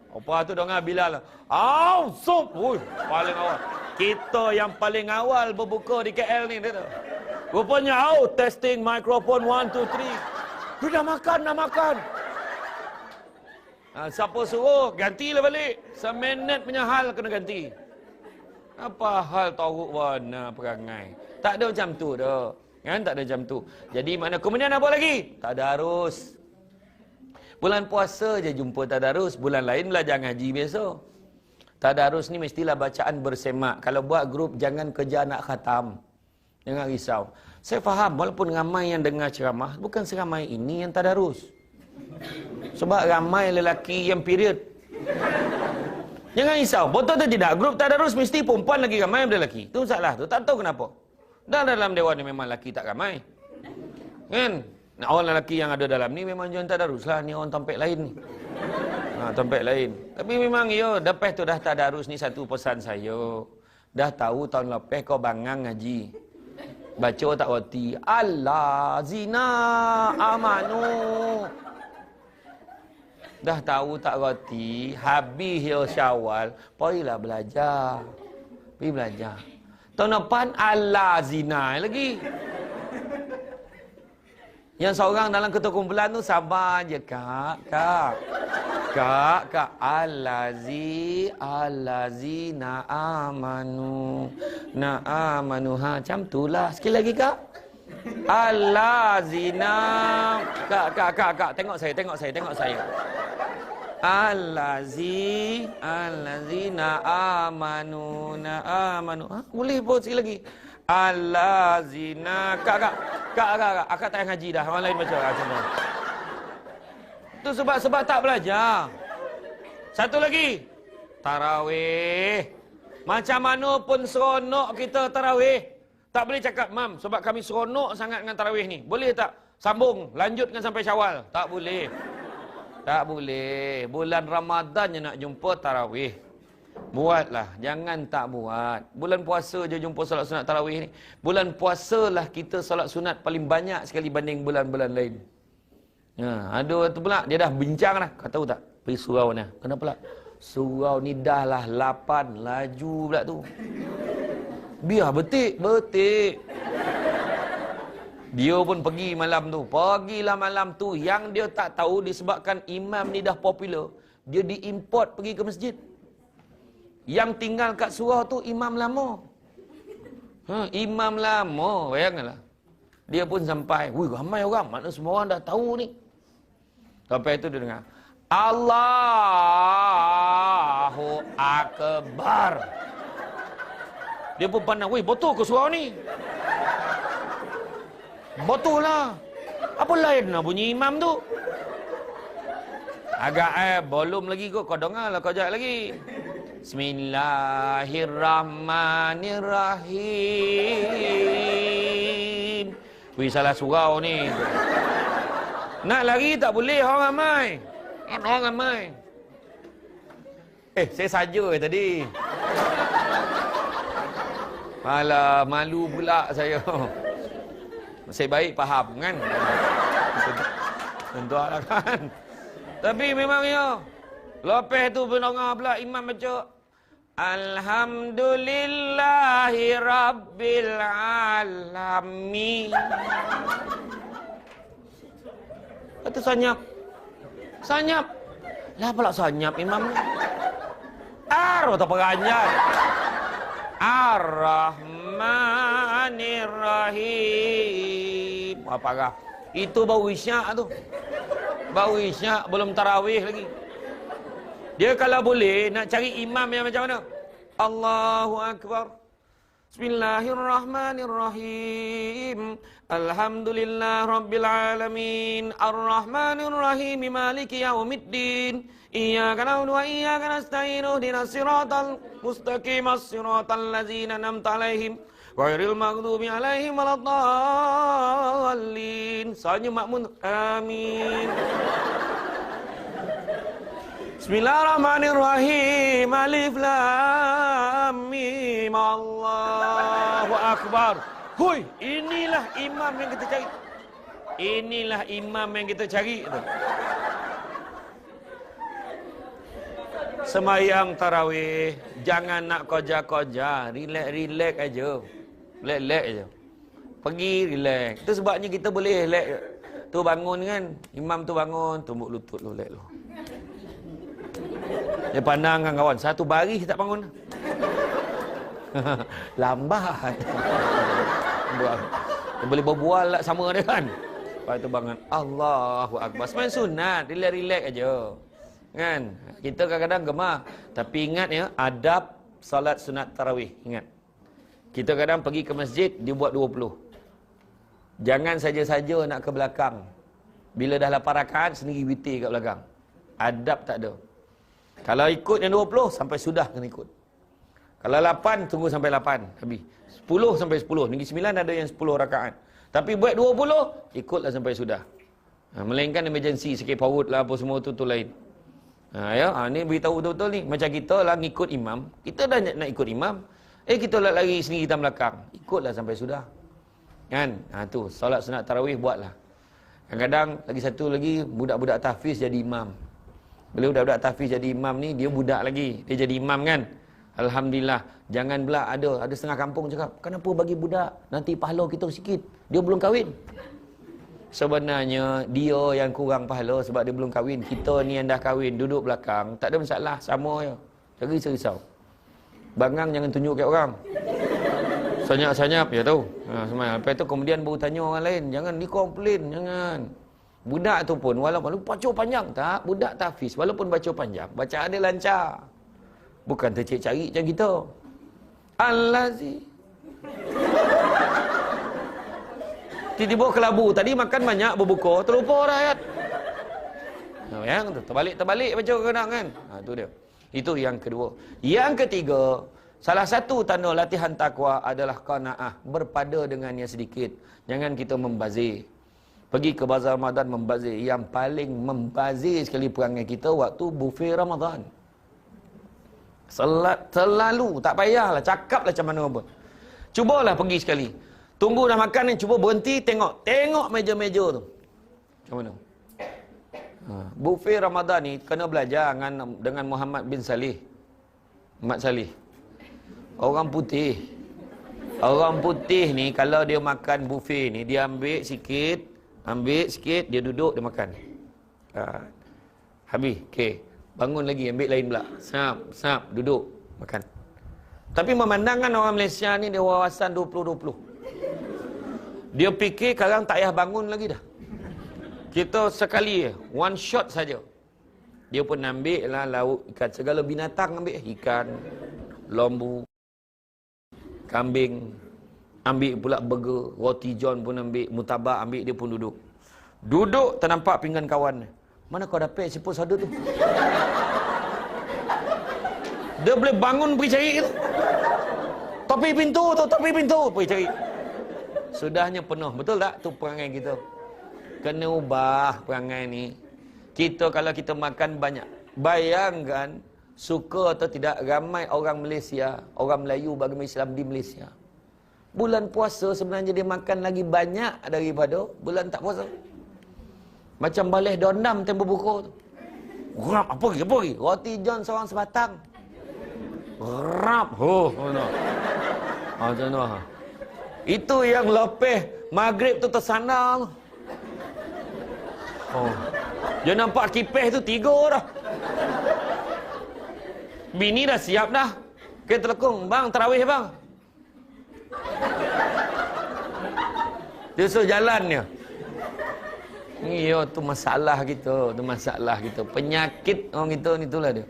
Apa tu dengar Bilal. Au, sup. Ui, paling awal. Kita yang paling awal berbuka di KL ni dia tu. Rupanya testing mikrofon 1 2 3. Dia dah makan. Siapa suruh gantilah balik. Seminit punya hal kena ganti. Apa hal tahu warna perangai. Tak ada macam tu dah. Kan tak ada macam tu. Jadi mana kemudian apa lagi? Tadarus. Bulan puasa je jumpa tadarus, bulan lain belajar ngaji biasa. Tadarus ni mestilah bacaan bersemak. Kalau buat grup jangan kejar nak khatam. Jangan risau. Saya faham walaupun ramai yang dengar ceramah, bukan seramai ini yang tadarus. Sebab ramai lelaki yang period. Jangan risau. Betul atau tidak? Grup tadarus mesti perempuan lagi ramai daripada lelaki. Itu masalah tu. Tak tahu kenapa. Dan dalam dewan ni memang lelaki tak ramai. Kan? Nah, orang lelaki yang ada dalam ni memang jangan tadarus lah. Ni orang tampek lain ni. Tampek lain. Tapi memang lepas tu dah tadarus ni satu pesan saya. Dah tahu tahun lepas kau bangang ngaji. Baca tak roti. Allah zina amanu. Dah tahu tak roti. Habis ya Syawal. Pergilah belajar. Pergi belajar. Tahun depan Allah zina lagi. Yang seorang dalam ketua kumpulan tu sabar je kak. Kak Allazi na'amanu. Ha macam itulah. Sekali lagi kak. Allazina. Kak tengok saya. Allazina amanu. Ha, boleh pun sekali lagi. Allazina. Kak. Akak tak ngaji dah. Orang lain baca macam tu. Itu sebab tak belajar. Satu lagi. Tarawih. Macam mana pun seronok kita tarawih. Tak boleh cakap, Mam, sebab kami seronok sangat dengan tarawih ni. Boleh tak? Sambung. Lanjutkan sampai Syawal. Tak boleh. Tak boleh. Bulan Ramadan je nak jumpa tarawih. Buatlah. Jangan tak buat. Bulan puasa je jumpa solat sunat tarawih ni. Bulan puasa lah kita solat sunat paling banyak sekali banding bulan-bulan lain. Ada tu pula. Dia dah bincang dah. Kau tahu tak? Pergi surau ni. Kenapa pula? Surau ni dah lah 8. Laju pula tu. Biar betik. Dia pun pergi malam tu. Pergilah malam tu. Yang dia tak tahu disebabkan imam ni dah popular. Dia diimport pergi ke masjid. Yang tinggal kat surau tu imam lama. Imam lama. Bayangkanlah. Dia pun sampai. Wih, ramai orang. Mana semua orang dah tahu ni. Sampai itu dia dengar. Allahu Akbar. Dia pun pandang. Wih, betul ke surau ni? Betul lah. Apa lain nak bunyi imam tu? Agak belum lagi kot. Kau dengar lah, kau jap lagi. Bismillahirrahmanirrahim. Wih, salah surau ni. Nak lari tak boleh, orang ramai. Saya saja tadi. Alah, malu pula saya. Saya baik faham kan? Tentu lah kan. Tapi memang lepas tu pendengar pula imam baca Alhamdulillahi Rabbil Alamin. Kata sanyap. Lah pula sanyap imam ni. Atau peranjat. Ar-Rahmanir-Rahim. Apakah? Itu bau isyak tu. Bau isyak belum tarawih lagi. Dia kalau boleh nak cari imam yang macam mana? Allahu Akbar. Bismillahirrahmanirrahim. Alhamdulillah Rabbil Alamin. Ar-Rahmanir-Rahim. Maliki yaumiddin. Iyyaka na'budu wa iyyaka nasta'in. Ihdinas siratal mustaqim. Siratal ladzina an'amta 'alaihim Ghairil maghdubi alaihim waladdallin. Soalnya makmun amin. Bismillahirrahmanirrahim. Alif lam mim. Allahu akbar. Hui, inilah imam yang kita cari. Inilah imam yang kita cari. Semayang tarawih, jangan nak koja-koja, relax aja. Relax aja. Pergi relax. Itu sebabnya kita boleh relax. Tu bangun kan, imam tu bangun, tumbuk lutut lu relax lu. Dia pandang kan kawan, satu baris tak bangun. Lambat. Dia boleh berbual lah sama dia kan. Lepas tu bangun, Allahu Akbar. Semain sunat, relax aja. Kan? Kita kadang-kadang gemar. Tapi ingat ya, adab salat sunat tarawih. Ingat. Kita kadang pergi ke masjid, dia buat 20. Jangan saja-saja nak ke belakang. Bila dah 8 rakaat, sendiri witir kat belakang. Adab tak ada. Kalau ikut yang 20, sampai sudah kena ikut. Kalau 8, tunggu sampai 8. Habis. 10 sampai 10. Negeri 9 ada yang 10 rakaat. Tapi buat 20, ikutlah sampai sudah. Melainkan emergency, sakit perut lah, apa semua tu lain. Ni beritahu betul-betul ni. Macam kita lah ngikut imam. Kita dah nak ikut imam. Kita lah lari sendiri hitam belakang. Ikutlah sampai sudah. Kan? Tu, solat sunat tarawih buatlah. Kadang-kadang, lagi satu lagi, budak-budak tahfiz jadi imam. Bila budak-budak tahfiz jadi imam ni, dia budak lagi. Dia jadi imam kan? Alhamdulillah. Jangan pula ada setengah kampung cakap, kenapa bagi budak? Nanti pahala kita sikit. Dia belum kahwin. Sebenarnya, dia yang kurang pahala sebab dia belum kahwin. Kita ni yang dah kahwin, duduk belakang. Tak ada masalah, sama je. Jangan risau-risau. Bangang jangan tunjuk kat orang. Senyap-senyap, ya tahu. Lepas tu kemudian baru tanya orang lain. Jangan dikomplain, jangan. Budak tu pun, walaupun baca panjang. Tak, budak tahfiz. Walaupun baca panjang, bacaan dia lancar. Bukan tercari-cari macam kita. Al-Lazi. Tiba-tiba kelabu. Tadi makan banyak, berbuka. Terlupa dah ayat. Yang tu, terbalik-terbalik baca kadang kan. Itu dia. Itu yang kedua. Yang ketiga, salah satu tanda latihan takwa adalah qanaah. Berpada dengannya sedikit. Jangan kita membazir. Pergi ke bazar Ramadan membazir. Yang paling membazir sekali perangai kita waktu buffet Ramadan. Selalu, tak payahlah, cakaplah macam mana pun. Cubalah pergi sekali. Tunggu dah makan ni, cuba berhenti, tengok. Tengok meja-meja tu. Macam mana? Buffet Ramadan ni, kena belajar dengan Muhammad bin Salih. Muhammad Salih. Orang putih. Orang putih ni, kalau dia makan buffet ni, dia ambil sikit, dia duduk, dia makan. Habis, okey. Bangun lagi, ambil lain pula. Sap, duduk, makan. Tapi memandangkan orang Malaysia ni, dia wawasan 20-20. Dia fikir sekarang tak payah bangun lagi dah. Kita sekali, one shot saja. Dia pun ambil lah lauk, ikan. Segala binatang ambil. Ikan, lembu, kambing. Ambil pula burger, roti john pun ambil, mutabak ambil, dia pun duduk. Duduk, ternampak pinggan kawan. Mana kau dapat siput sada tu? Dia boleh bangun pergi cari tu. Topi pintu, pergi cari. Sudahnya penuh. Betul tak? Tu perangai kita. Kena ubah perangai ni. Kita kalau kita makan banyak. Bayangkan, suka atau tidak, ramai orang Malaysia, orang Melayu beragama Islam di Malaysia. Bulan puasa sebenarnya dia makan lagi banyak daripada bulan tak puasa. Macam balih dondam tempoh buka tu. Rap, apa lagi? Roti john seorang sebatang. Rap. Macam mana? Itu yang lepas maghrib tu tersandar. Dia nampak kipeh tu 3 dah. Bini dah siap dah. Kita telekung, bang, tarawih bang. Dia suruh jalan dia. Tu masalah kita, penyakit orang kita ni itulah dia.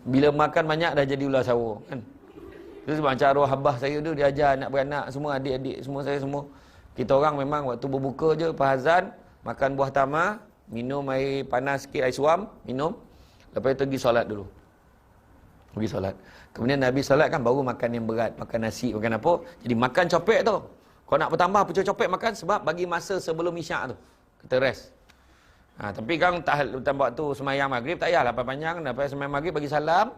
Bila makan banyak dah jadi ular sawa kan. Itu sebab macam arwah abah saya tu dia ajar anak beranak semua, adik-adik semua saya semua. Kita orang memang waktu berbuka je lepas azan makan buah tamar, minum air panas sikit, air suam, minum. Lepas itu pergi solat dulu. Pergi solat. Kemudian Nabi solat kan baru makan yang berat. Makan nasi, makan apa. Jadi makan copek tu. Kau nak bertambah pucuk copek makan sebab bagi masa sebelum isyak tu. Kita rest. Tapi kan tambah tu semayang maghrib tak payahlah panjang. Lepas semayang maghrib bagi salam.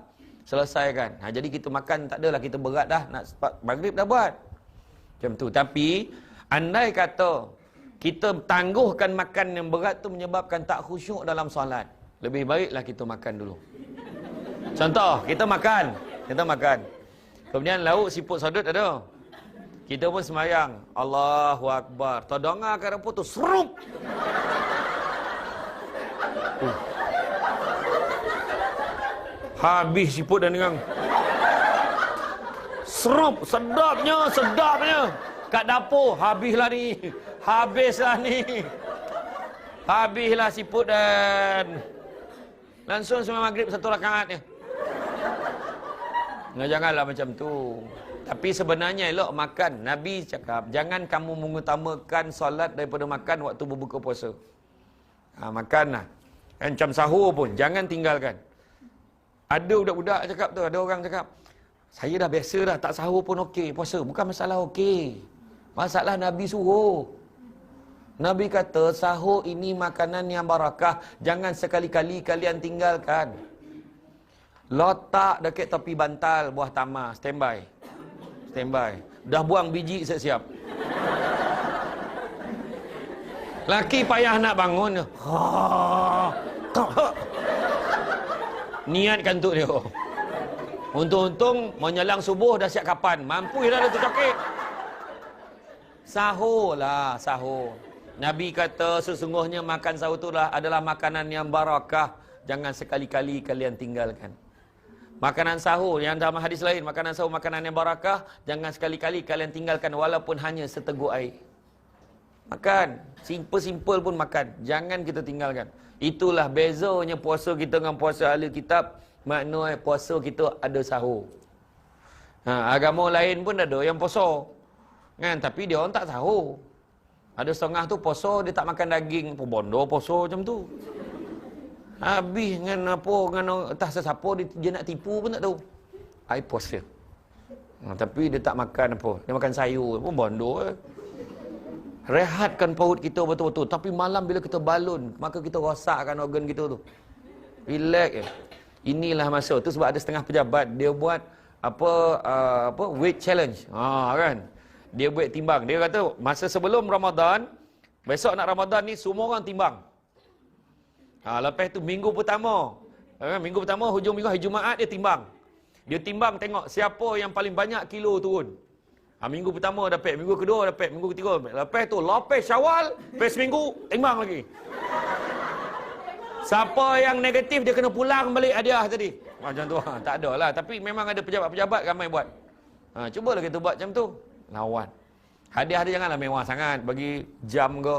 Selesaikan. Jadi kita makan tak adalah kita berat dah. Nak maghrib dah buat. Macam tu. Tapi andai kata kita tangguhkan makan yang berat tu menyebabkan tak khusyuk dalam solat. Lebih baiklah kita makan dulu. Contoh, kita makan. Kemudian lauk siput sodut ada. Kita pun semayang. Allahu Akbar. Todonga ke apa tu? Serup! Habis siput dan dengan. Serup! Sedapnya. Kat dapur, habislah ni. Habislah siput dan langsung semua maghrib satu rakaat ni. Janganlah macam tu. Tapi sebenarnya elok makan. Nabi cakap, jangan kamu mengutamakan solat daripada makan waktu berbuka puasa. Makanlah. Macam sahur pun, jangan tinggalkan. Ada budak-budak cakap tu, ada orang cakap, saya dah biasa dah, tak sahur pun okey puasa. Bukan masalah okey. Masalah Nabi suruh. Nabi kata, sahur ini makanan yang barakah. Jangan sekali-kali kalian tinggalkan. Letak dekat tepi bantal buah tamar. Standby. Dah buang biji siap-siap. Laki payah nak bangun. Niatkan untuk dia. Untung-untung menjelang subuh dah siap kapan. Mampu dah dia tercokek. Sahur. Nabi kata sesungguhnya makan sahur itu adalah makanan yang barakah. Jangan sekali-kali kalian tinggalkan. Makanan sahur yang dalam hadis lain, makanan sahur makanan yang barakah, jangan sekali-kali kalian tinggalkan walaupun hanya seteguk air. Makan, simple pun makan, jangan kita tinggalkan. Itulah bezanya puasa kita dengan puasa ahli kitab. Maknanya puasa kita ada sahur. Agama lain pun ada yang puasa. Kan, tapi dia orang tak sahur. Ada setengah tu puasa dia tak makan daging, bondo puasa macam tu. Habis dengan apa, dengan entah sesiapa dia nak tipu pun tak tahu. Ai puasa. Tapi dia tak makan apa. Dia makan sayur pun bondo. Rehatkan perut kita betul-betul. Tapi malam bila kita balun, maka kita rosakkan organ kita tu. Relax. Inilah masa tu sebab ada setengah pejabat dia buat apa weight challenge. Kan. Dia buat timbang. Dia kata masa sebelum Ramadan, besok nak Ramadan ni semua orang timbang. Lepas tu minggu pertama, hujung minggu hari Jumaat dia timbang. Dia timbang tengok siapa yang paling banyak kilo turun. Minggu pertama dapat, minggu kedua dapat, minggu ketiga. Lepas tu lepas Syawal, lepas seminggu timbang lagi. Siapa yang negatif dia kena pulang balik hadiah tadi. Macam tu. Tak ada lah. Tapi memang ada pejabat-pejabat ramai buat. Cubalah kita buat macam tu. Lawan. Hadiah dia janganlah mewah sangat. Bagi jam ke.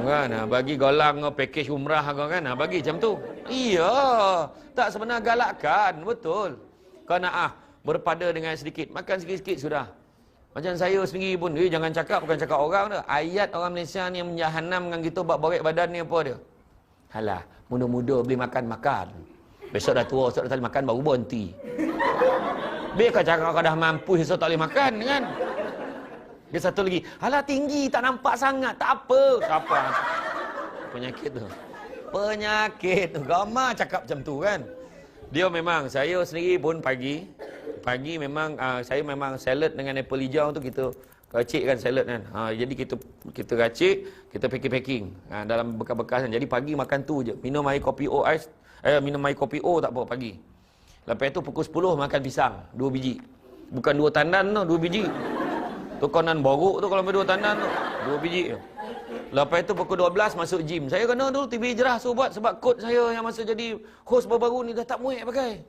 Kan? Bagi golang ke, package umrah ke kan. Bagi macam tu. Iya. Tak sebenar galakkan. Betul. Kau nak berpada dengan sedikit. Makan sikit-sikit sudah. Macam saya sendiri pun. Jangan cakap. Bukan cakap orang tu. Ayat orang Malaysia ni yang menjahanam dengan kita buat borek badan ni apa dia? Halah, muda-muda beli makan-makan. Besok dah tua, besok dah tak boleh makan, baru berhenti. Biar kau cakap kau dah mampu, besok tak boleh makan, kan? Dia satu lagi, halah tinggi, tak nampak sangat, tak apa. Siapa? Penyakit tu. Penyakit tu. Gama cakap macam tu, kan? Dia memang, saya sendiri pun pagi memang, saya memang salad dengan apple hijau tu kita racikkan salad kan. Jadi kita racik, kita packing dalam bekas-bekasan. Jadi pagi makan tu je. Minum air kopi O ais, minum air kopi O tak apa pagi. Lepas tu pukul 10 makan pisang 2 biji. Bukan 2 tandan tu, 2 biji. Tu konan boruk tu kalau ambil 2 tandan tu, 2 biji. Lepas tu pukul 12 masuk gym. Saya kena dulu TV Jerah suruh buat sebab kod saya yang masa jadi host baru-baru ni dah tak muat pakai.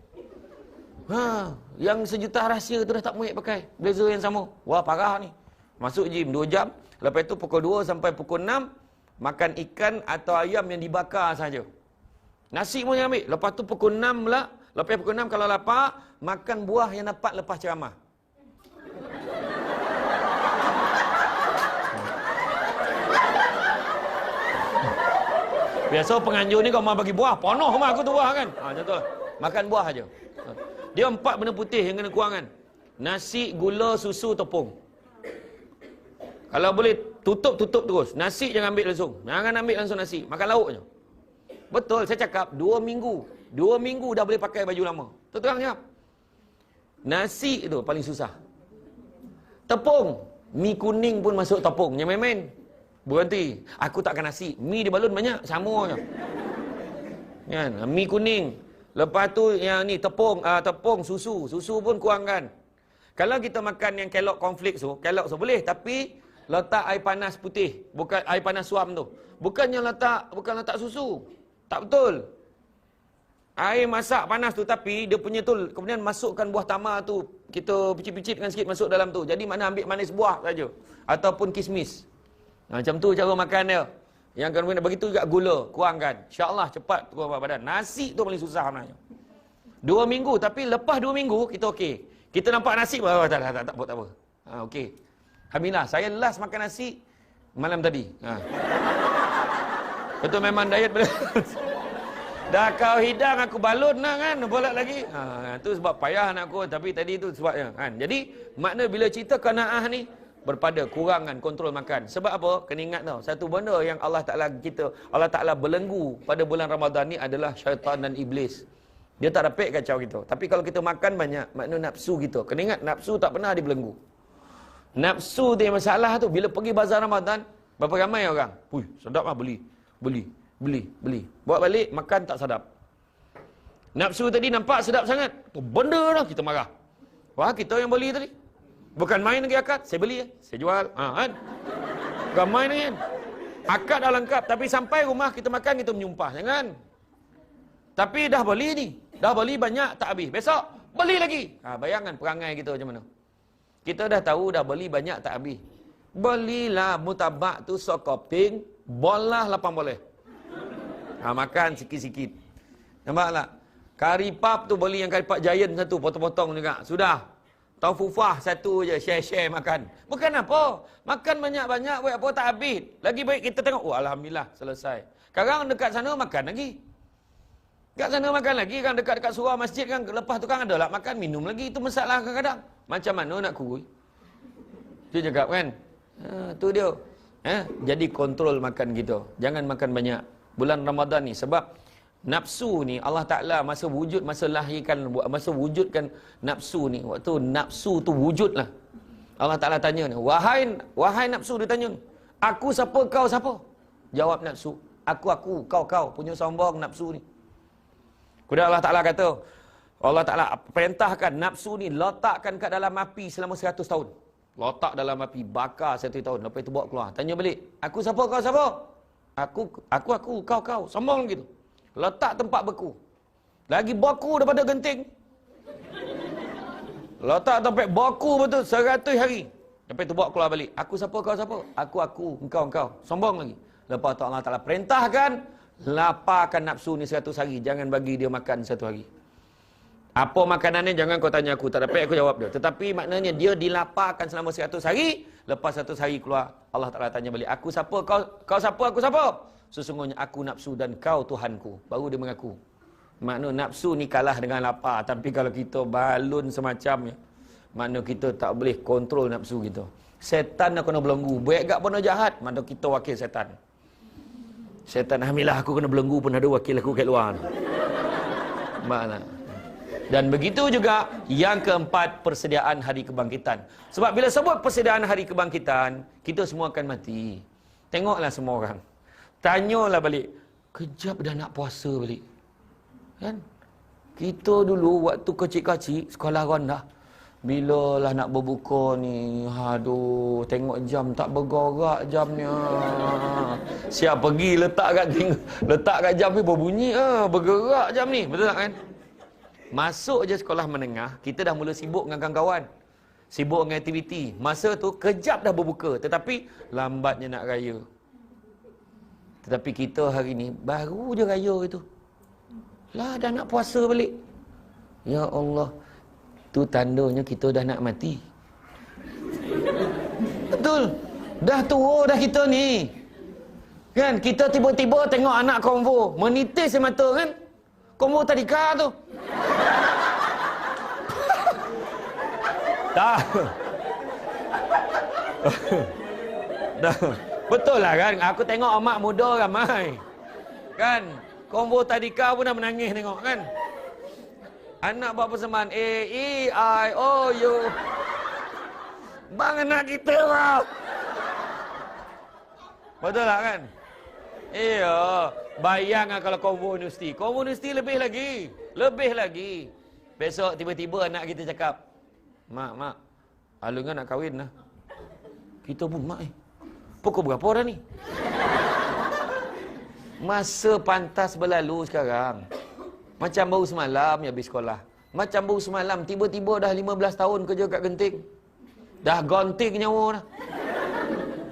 Yang sejuta rahsia tu dah tak muat pakai. Blazer yang sama. Wah parah ni. Masuk gym 2 jam. Lepas tu pukul 2 sampai pukul 6 makan ikan atau ayam yang dibakar saja. Nasi pun jangan ambil. Lepas tu pukul 6 pula. Lepas pukul 6 kalau lapar, makan buah yang dapat lepas ceramah. Biasa penganjur ni kau mau bagi buah, penuh rumah aku tu buah kan. Macam tu lah. Makan buah aja. Dia 4 benda putih yang kena kurangan. Nasi, gula, susu, tepung. Kalau boleh tutup terus. Nasi jangan ambil langsung. Jangan ambil langsung nasi. Makan lauk je. Betul, saya cakap 2 minggu. 2 minggu dah boleh pakai baju lama. Terang jawab. Nasi tu paling susah. Tepung. Mi kuning pun masuk tepung. Jangan main-main. Berhenti. Aku takkan nasi. Mi dibalun banyak. Sama je. Kan? Mi kuning. Lepas tu yang ni tepung, susu. Susu pun kurangkan. Kalau kita makan yang kelok konflik tu boleh. Tapi letak air panas putih. Bukan air panas suam tu. Bukan letak susu. Tak betul. Air masak panas tu tapi dia punya tu kemudian masukkan buah tamar tu, kita picit-picitkan sikit masuk dalam tu. Jadi mana ambil manis buah saja ataupun kismis. Macam tu cara makan dia. Yang kemudian begitu juga gula, kurangkan. Insya-Allah cepat turun berat badan. Nasi tu paling susah sebenarnya. 2 minggu tapi lepas 2 minggu kita okey. Kita nampak nasi tak apa. Okey. Alhamdulillah saya last makan nasi malam tadi. Betul memang diet dah kau hidang aku balun lah kan, bolak lagi. Tu sebab payah anak aku, tapi tadi tu sebabnya kan. Jadi makna bila cerita qanaah ni berpada kurangan kontrol makan. Sebab apa? Kena ingat tau, satu benda yang Allah Taala belenggu pada bulan Ramadan ni adalah syaitan dan iblis. Dia tak dapat kacau kita. Tapi kalau kita makan banyak, makna nafsu kita. Kena ingat nafsu tak pernah dibelenggu. Nafsu tu yang masalah tu. Bila pergi bazar Ramadan, berapa ramai orang? Puih, sedap lah beli. Bawa balik, makan tak sedap. Nafsu tadi nampak sedap sangat. Benda dah kita marah. Wah, kita yang beli tadi. Bukan main lagi akad. Saya beli, saya jual. Kan? Bukan main lagi kan? Akad dah lengkap. Tapi sampai rumah kita makan, kita menyumpah. Jangan. Tapi dah beli ni. Dah beli banyak, tak habis. Besok, beli lagi. Bayangkan perangai kita macam mana. Kita dah tahu dah beli banyak, tak habis. Belilah mutabak tu sokoping. Bolah 8 boleh. Makan sikit-sikit. Nampak tak? Kari pap tu beli yang kari pap giant satu, potong-potong juga. Sudah. Taufufah satu je, share-share makan. Bukan apa. Makan banyak-banyak, buat apa tak habis. Lagi baik kita tengok, alhamdulillah, selesai. Sekarang dekat sana makan lagi. Dekat sana makan lagi kan, dekat-dekat surau masjid kan, lepas tu kan ada lah makan, minum lagi. Itu masalah kadang-kadang. Macam mana nak kurui? Dia cakap kan. Tu dia. Jadi kontrol makan kita. Jangan makan banyak. Bulan Ramadan ni sebab nafsu ni Allah Taala masa wujudkan nafsu ni, waktu nafsu tu wujudlah. Allah Taala tanya ni, wahai nafsu, dia tanya, aku siapa, kau siapa? Jawab nafsu, aku, kau punya sombong nafsu ni. Kemudian Allah Taala kata, Allah Taala perintahkan nafsu ni letakkan kat dalam api selama 100 tahun. Letak dalam api, bakar 1 tahun. Lepas itu bawa keluar. Tanya balik. Aku siapa, kau siapa? Aku, kau. Sombong gitu. Letak tempat beku. Lagi beku daripada genting. Letak tempat beku betul 100 hari. Lepas itu bawa keluar balik. Aku siapa, kau siapa? Aku, engkau. Sombong lagi. Lepas itu Allah Ta'ala perintahkan, laparkan nafsu ni 100 hari. Jangan bagi dia makan 1 hari. Apa makanannya jangan kau tanya aku. Tak dapat aku jawab dia. Tetapi maknanya dia dilaparkan selama 100 hari. Lepas 100 hari keluar, Allah Ta'ala tanya balik. Aku siapa? Kau siapa? Aku siapa? Sesungguhnya aku nafsu dan kau Tuhanku. Baru dia mengaku. Makna nafsu ni kalah dengan lapar. Tapi kalau kita balun semacamnya, makna kita tak boleh kontrol nafsu kita. Setan nak kena belenggu. Baik gak pun jahat. Makna kita wakil setan. Setan, alhamdulillah aku kena belenggu pun ada wakil aku kat luar. Makna. Dan begitu juga yang keempat, persediaan hari kebangkitan. Sebab bila sebut persediaan hari kebangkitan, kita semua akan mati. Tengoklah semua orang. Tanyalah balik. Kejap dah nak puasa balik. Kan? Kita dulu waktu kecil-kecil, sekolah rendah. Bila lah nak berbuka ni, aduh, tengok jam tak bergerak jamnya. Siap pergi letak kat jam ni berbunyi, bergerak jam ni. Betul tak kan? Masuk je sekolah menengah, kita dah mula sibuk dengan kawan-kawan. Sibuk dengan aktiviti. Masa tu, kejap dah berbuka. Tetapi, lambatnya nak raya. Tetapi kita hari ni, baru je raya itu. Lah, dah nak puasa balik. Ya Allah. Tu tandanya kita dah nak mati. Betul. Dah tua dah kita ni. Kan, kita tiba-tiba tengok anak konvo. Menitis mata kan. Combo tadika tu. Dah. Dah. Betul lah kan? Aku tengok amak muda ramai. Kan? Combo tadika pun dah menangis tengok kan? Anak buat persembahan A, E, I, O, U. Bang anak kita bang. Betul lah kan? Iya. Bayangkan kalau combo universiti. Combo universiti lebih lagi. Lebih lagi. Besok tiba-tiba anak kita cakap, Mak, Alun kan nak kahwin lah. Kita pun, Mak pukul berapa dah ni? Masa pantas berlalu sekarang. Macam baru semalam ya habis sekolah. Macam baru semalam tiba-tiba dah 15 tahun kerja kat Genting. Dah gonting nyawa dah.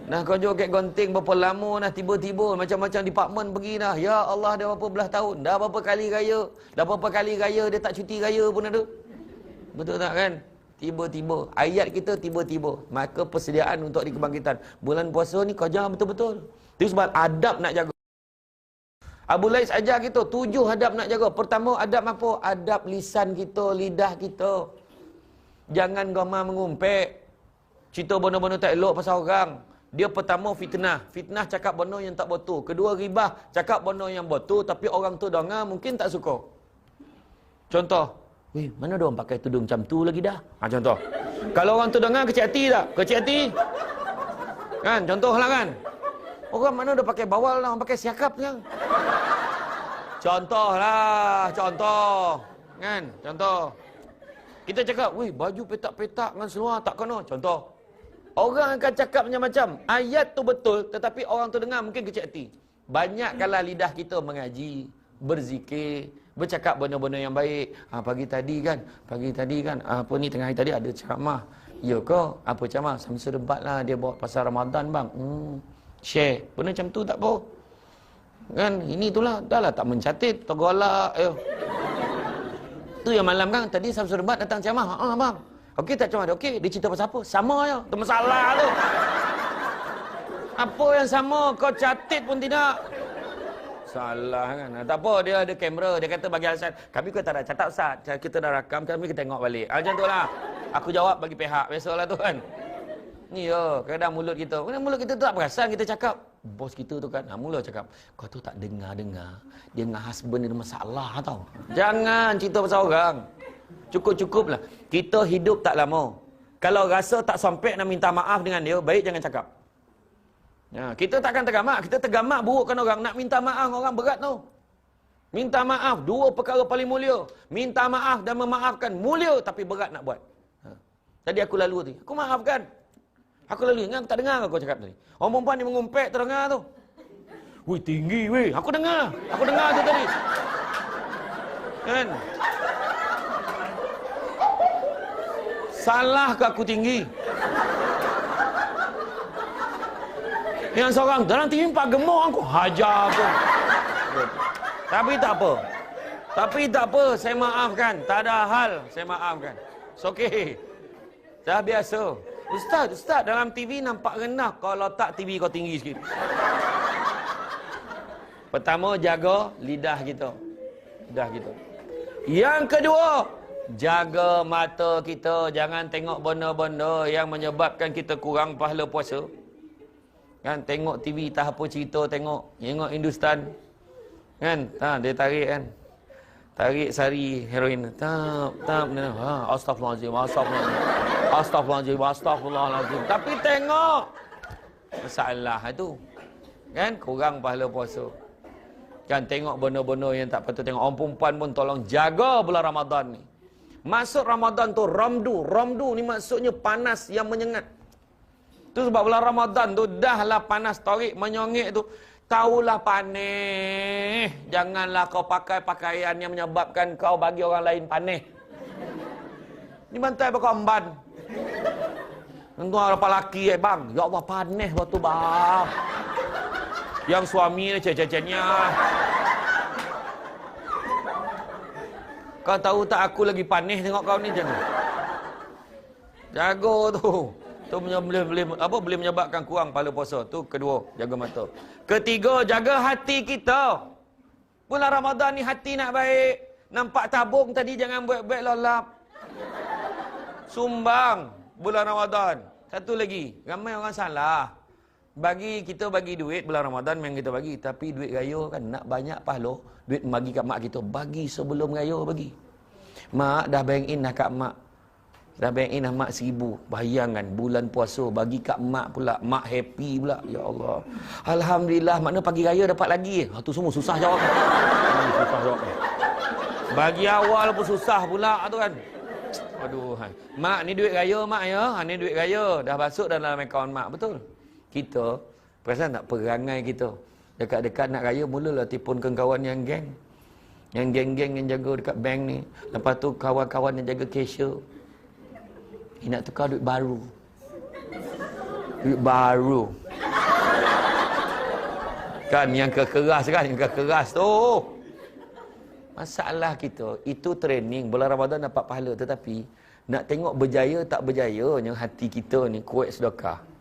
Dah kerja kat Genting berapa lama dah tiba-tiba macam-macam department pergi dah. Ya Allah dah berapa belas tahun. Dah berapa kali raya. Dah berapa kali raya dia tak cuti raya pun ada. Betul tak kan? Tiba-tiba. Ayat kita tiba-tiba. Maka persediaan untuk di kebangkitan. Bulan puasa ni kerja betul-betul. Itu sebab adab nak jaga. Abu Lais ajar kita 7 adab nak jaga. Pertama adab apa? Adab lisan kita, lidah kita. Jangan gamar mengumpet. Cerita benda-benda tak elok pasal orang. Dia pertama fitnah. Fitnah cakap benda yang tak betul. Kedua ribah, cakap benda yang betul tapi orang tu dengar mungkin tak suka. Contoh, weh, mana dia orang pakai tudung macam tu lagi dah? Contoh. Kalau orang tu dengar kecil hati tak? Kecil hati. Kan, contohlah kan. Orang mana dia pakai bawal lah, orang pakai siakap kan. Contoh. Kan? Contoh. Kita cakap, weh, baju petak-petak dengan seluar tak kena. Contoh. Orang akan cakap macam-macam. Ayat tu betul, tetapi orang tu dengar mungkin kecil hati. Banyakkanlah lidah kita mengaji, berzikir, bercakap benda-benda yang baik. Pagi tadi kan, apa ni tengah hari tadi ada ceramah. Ya ke? Apa ceramah? Samsul debat lah, dia bawa pasal Ramadan bang. Share. Benda macam tu tak apa. Kan, ini itulah. Dah lah tak mencatit, tergolak. Tu yang malam kan, tadi Samsul debat datang ceramah. Bang. Okey tak ceramah dia? Okey, dia cerita pasal apa? Sama je. Tu masalah tu. Apa yang sama? Kau catit pun tidak. Salah kan. Tak apa, dia ada kamera. Dia kata bagi alasan, kami kata tak ada catat Ustaz. Kita dah rakam, kami kita tengok balik. Macam tu lah. Aku jawab bagi pihak. Biasalah tu kan. Ni kadang mulut kita. Mulut kita tu tak perasan kita cakap. Bos kita tu kan, mula cakap, kau tu tak dengar-dengar. Dia dengan husband dia ada masalah tau. Jangan cerita pasal orang. Cukup-cukuplah. Kita hidup tak lama. Kalau rasa tak sampai nak minta maaf dengan dia, baik jangan cakap. Kita takkan tergamak. Kita tergamak burukkan orang. Nak minta maaf orang berat tu. Minta maaf, 2 perkara paling mulia. Minta maaf dan memaafkan mulia tapi berat nak buat. Tadi aku lalu tadi. Aku maafkan. Aku lalu ingat aku tak dengar kau cakap tadi. Orang perempuan ni mengumpet terdengar tu. Wih tinggi weh. Aku dengar tu tadi. Kan? Salah ke aku tinggi? Yang seorang dalam TV 4 gemuk aku hajar aku. Tapi tak apa, saya maafkan. Tak ada hal, saya maafkan. It's okay. Dah biasa. Ustaz dalam TV nampak rendah. Kau letak TV kau tinggi sikit. Pertama, jaga lidah kita. Yang kedua, jaga mata kita. Jangan tengok benda-benda yang menyebabkan kita kurang pahala puasa. Kan, tengok TV tak apa cerita, tengok Hindustan. Kan, dia tarik kan. Tarik sari heroin. Astagfirullahaladzim. Tapi tengok. Masalah itu. Kan, kurang pahala puasa. Kan, tengok benda-benda yang tak patut tengok. Orang perempuan pun tolong jaga bulan Ramadan ni. Masuk Ramadan tu Ramdu. Ramdu ni maksudnya panas yang menyengat. Tu sebab bulan Ramadan tu dahlah panas tarik menyongek tu. Taulah panih. Janganlah kau pakai pakaian yang menyebabkan kau bagi orang lain panih. Ni bantai berkomban. Tentu apa laki bang. Ya Allah panih waktu bang. Yang suami ni cecet-cecetnya. Kau tahu tak aku lagi panih tengok kau ni jangan. Jago tu. Tu boleh menyebabkan kurang pahala puasa. Tu kedua, jaga mata. Ketiga, jaga hati kita. Bulan Ramadan ni hati nak baik. Nampak tabung tadi jangan buat-buat lolap. Sumbang bulan Ramadan. Satu lagi, ramai orang salah. Kita bagi duit bulan Ramadan memang kita bagi. Tapi duit raya kan nak banyak pahala. Duit bagi kat mak kita. Bagi sebelum raya bagi. Mak dah bank in dah kat mak. Dah bank in dah mak 1,000. Bayangkan bulan puasa bagi kat mak pula. Mak happy pula. Ya Allah. Alhamdulillah. Makna pagi raya dapat lagi. Tu semua susah jawab. Susah jawab. Bagi awal pun susah pula tu kan. Aduh. Mak ni duit raya mak ya. Ni duit raya. Dah masuk dalam akaun mak. Betul. Kita, perasan tak perangai kita. Dekat-dekat nak raya, mulalah telefon ke kawan yang geng. Yang geng-geng yang jaga dekat bank ni. Lepas tu kawan-kawan yang jaga cashier. Nak tukar duit baru. Duit baru. Kan yang kekeras kan, yang kekeras tu. Masalah kita, itu training. Bulan Ramadan dapat pahala. Tetapi, nak tengok berjaya tak berjaya yang hati kita ni kuat sedekah.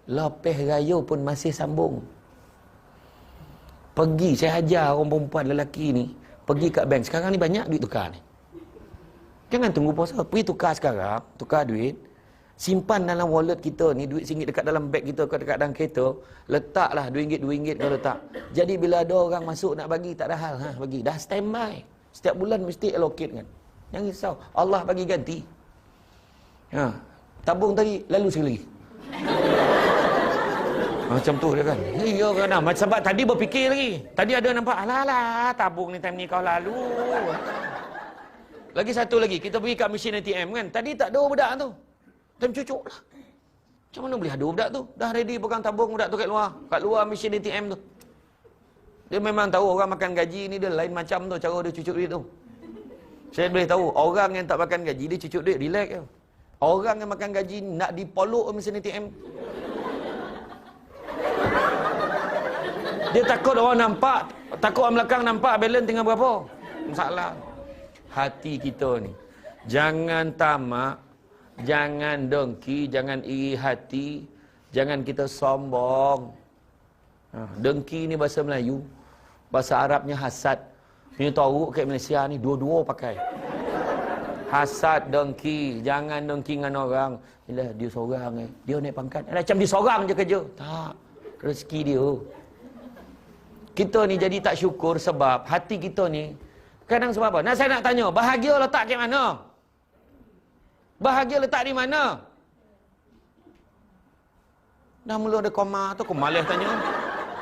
Lepas raya pun masih sambung. Pergi, saya ajar orang perempuan lelaki ni. Pergi kat bank. Sekarang ni banyak duit tukar ni. Jangan tunggu puasa. Pergi tukar sekarang. Tukar duit. Simpan dalam wallet kita ni. Duit RM1 dekat dalam beg kita. Dekat dalam kereta. Letaklah RM2 kau letak. Jadi bila ada orang masuk nak bagi. Tak ada hal. Bagi. Dah standby. Setiap bulan mesti allocate kan. Jangan risau. Allah bagi ganti. Tabung tadi. Lalu sekali lagi. Macam tu dia kan. Ya kan. Sebab tadi berfikir lagi. Tadi ada nampak. Alah tabung ni time ni kau lalu. Lagi satu lagi. Kita pergi kat mesin ATM kan. Tadi tak ada budak tu. Time cucuk lah. Macam mana boleh ada budak tu? Dah ready pegang tabung budak tu kat luar. Kat luar mesin ATM tu. Dia memang tahu orang makan gaji ni dia lain macam tu. Cara dia cucuk duit tu. Saya boleh tahu. Orang yang tak makan gaji dia cucuk duit. Relax je. Orang yang makan gaji nak dipolok mesin ATM. Dia takut orang nampak. Takut orang belakang nampak balance tinggal berapa. Masalah. Hati kita ni. Jangan tamak. Jangan dengki. Jangan iri hati. Jangan kita sombong. Dengki ni bahasa Melayu. Bahasa Arabnya hasad. Ni tahu kat Malaysia ni dua-dua pakai. Hasad, dengki. Jangan dengki dengan orang. Yalah, dia seorang dia naik pangkat. Macam dia seorang je kerja. Tak. Rezeki dia. Kita ni jadi tak syukur sebab hati kita ni kadang sebab apa? Saya nak tanya, bahagia letak kat mana? Bahagia letak di mana? Dah mula ada koma tu, aku malas tanya.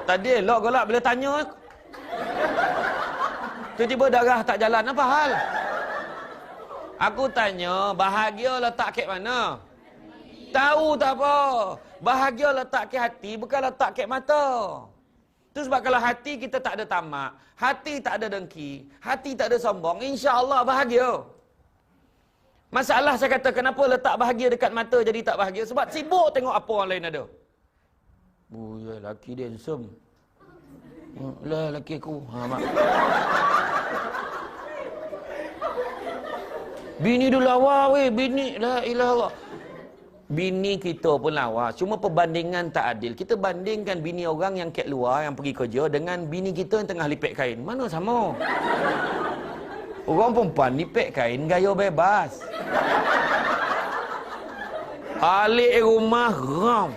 Tadi elok golak bila tanya. Tiba-tiba darah tak jalan, apa hal? Aku tanya, bahagia letak kat mana? Tahu tak apa? Bahagia letak kat hati, bukan letak kat mata. Itu sebab kalau hati kita tak ada tamak, hati tak ada dengki, hati tak ada sombong, insya-Allah bahagia. Masalah saya kata, kenapa letak bahagia dekat mata jadi tak bahagia? Sebab sibuk tengok apa orang lain ada. Ya, laki dia handsome. Lah, laki aku. Mak. Bini dia lawa, weh. Bini, la ilaha Allah. Bini kita pun lawa. Cuma perbandingan tak adil. Kita bandingkan bini orang yang kat luar, yang pergi kerja, dengan bini kita yang tengah lipet kain. Mana sama? Orang perempuan lipet kain, gaya bebas. Alik rumah, ram.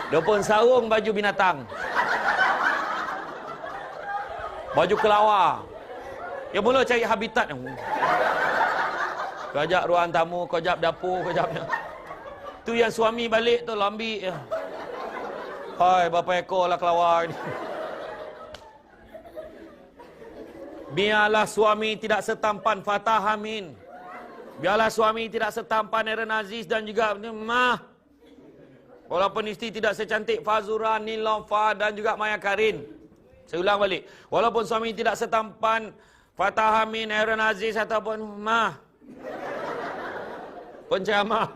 Dia pun sarung baju binatang. Baju kelawar. Dia mula cari habitat. Kejap ruang tamu, kejap dapur, kejapnya. Tu yang suami balik tu lambi. Hai, berapa ekor lah kelawar ni. Biarlah suami tidak setampan Fatah Amin. Biarlah suami tidak setampan Aaron Aziz dan juga Mah. Walaupun isteri tidak secantik Fazura, Nilofa dan juga Maya Karin. Saya ulang balik. Walaupun suami tidak setampan Fatah Amin, Aaron Aziz ataupun Mah. Penceramah.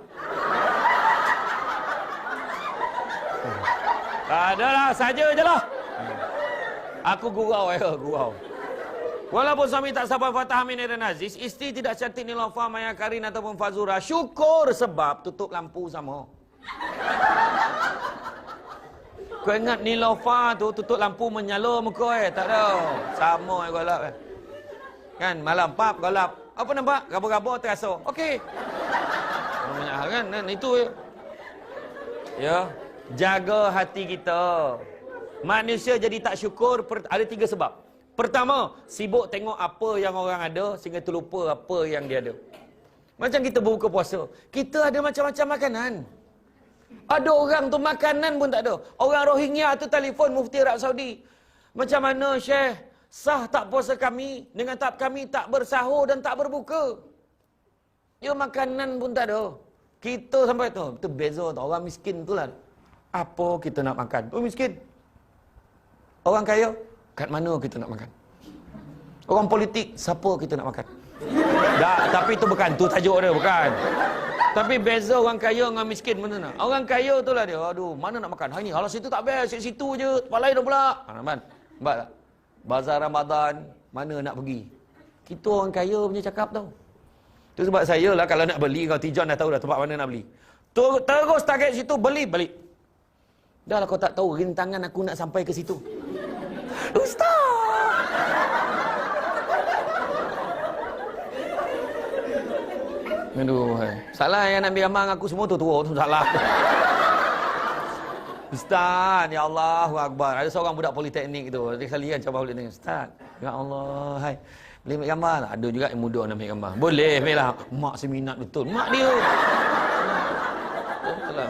Tak ada lah, saja je lah. Aku gurau, gurau. Walaupun suami tak sampai Fatah Amin dan Aziz, isteri tidak cantik Nilofa, Maya Karin ataupun Fazura, syukur sebab tutup lampu sama. Kau ingat Nilofa tu tutup lampu menyala muka tak ada. Sama golap kan. Malam pap golap. Apa nampak? Gabur-gabur terasa. Okey. Banyak hal kan itu ya. Ya, jaga hati kita. Manusia jadi tak syukur ada 3 sebab. Pertama, sibuk tengok apa yang orang ada sehingga terlupa apa yang dia ada. Macam kita berbuka puasa, kita ada macam-macam makanan. Ada orang tu makanan pun tak ada. Orang Rohingya tu telefon Mufti Arab Saudi. Macam mana Syekh? Sah tak puasa kami dengan tak kami tak bersahur dan tak berbuka? Dia makanan pun tak ada. Kita sampai tu, itu beza tu. Orang miskin tu lah. Apa kita nak makan? Oh miskin. Orang kaya, kat mana kita nak makan? Orang politik, siapa kita nak makan? Tak, tapi itu bukan, tu tajuk dia, bukan. Tapi beza orang kaya dengan miskin mana nak? Orang kaya tu lah dia, aduh, mana nak makan? Hari ni, kalau situ tak best, situ je, tempat lain dah pula. Nampak tak? Bazar Ramadan, mana nak pergi? Kita orang kaya punya cakap tau. Itu sebab saya lah, kalau nak beli, kalau Tijon dah tahu dah tempat mana nak beli. Terus target situ, beli. Dah lah kau tak tahu, rintangan aku nak sampai ke situ. Ustaz! Aduh, salah yang nak ambil gambar dengan aku semua tu salah. Ustaz, ya Allahu Akbar. Ada seorang budak politeknik tu, dia sekali kan coba politeknik. Ustaz, ya Allah, hai. Boleh ambil gambar tak? Ada juga yang muda nak ambil gambar. Boleh, ambil lah. Mak si minat betul. Mak dia.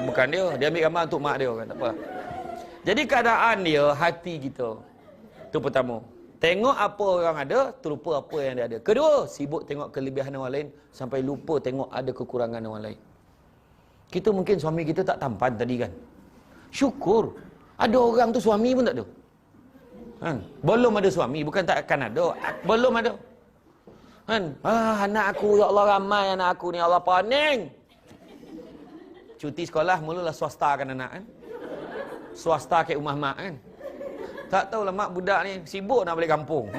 Bukan dia. Dia ambil gambar untuk mak dia kan. Tak apa. Jadi keadaan dia, hati kita. Itu pertama. Tengok apa orang ada, terlupa apa yang dia ada. Kedua, sibuk tengok kelebihan orang lain sampai lupa tengok ada kekurangan orang lain. Kita mungkin suami kita tak tampan tadi kan. Syukur. Ada orang tu suami pun tak ada. Kan? Belum ada suami, bukan tak akan ada. Belum ada. Kan? Anak aku, ya Allah ramai anak aku ni, Allah pening. Cuti sekolah mulalah swasta kan anak kan. Swasta ke rumah mak kan. Tak tahulah mak budak ni sibuk nak balik kampung.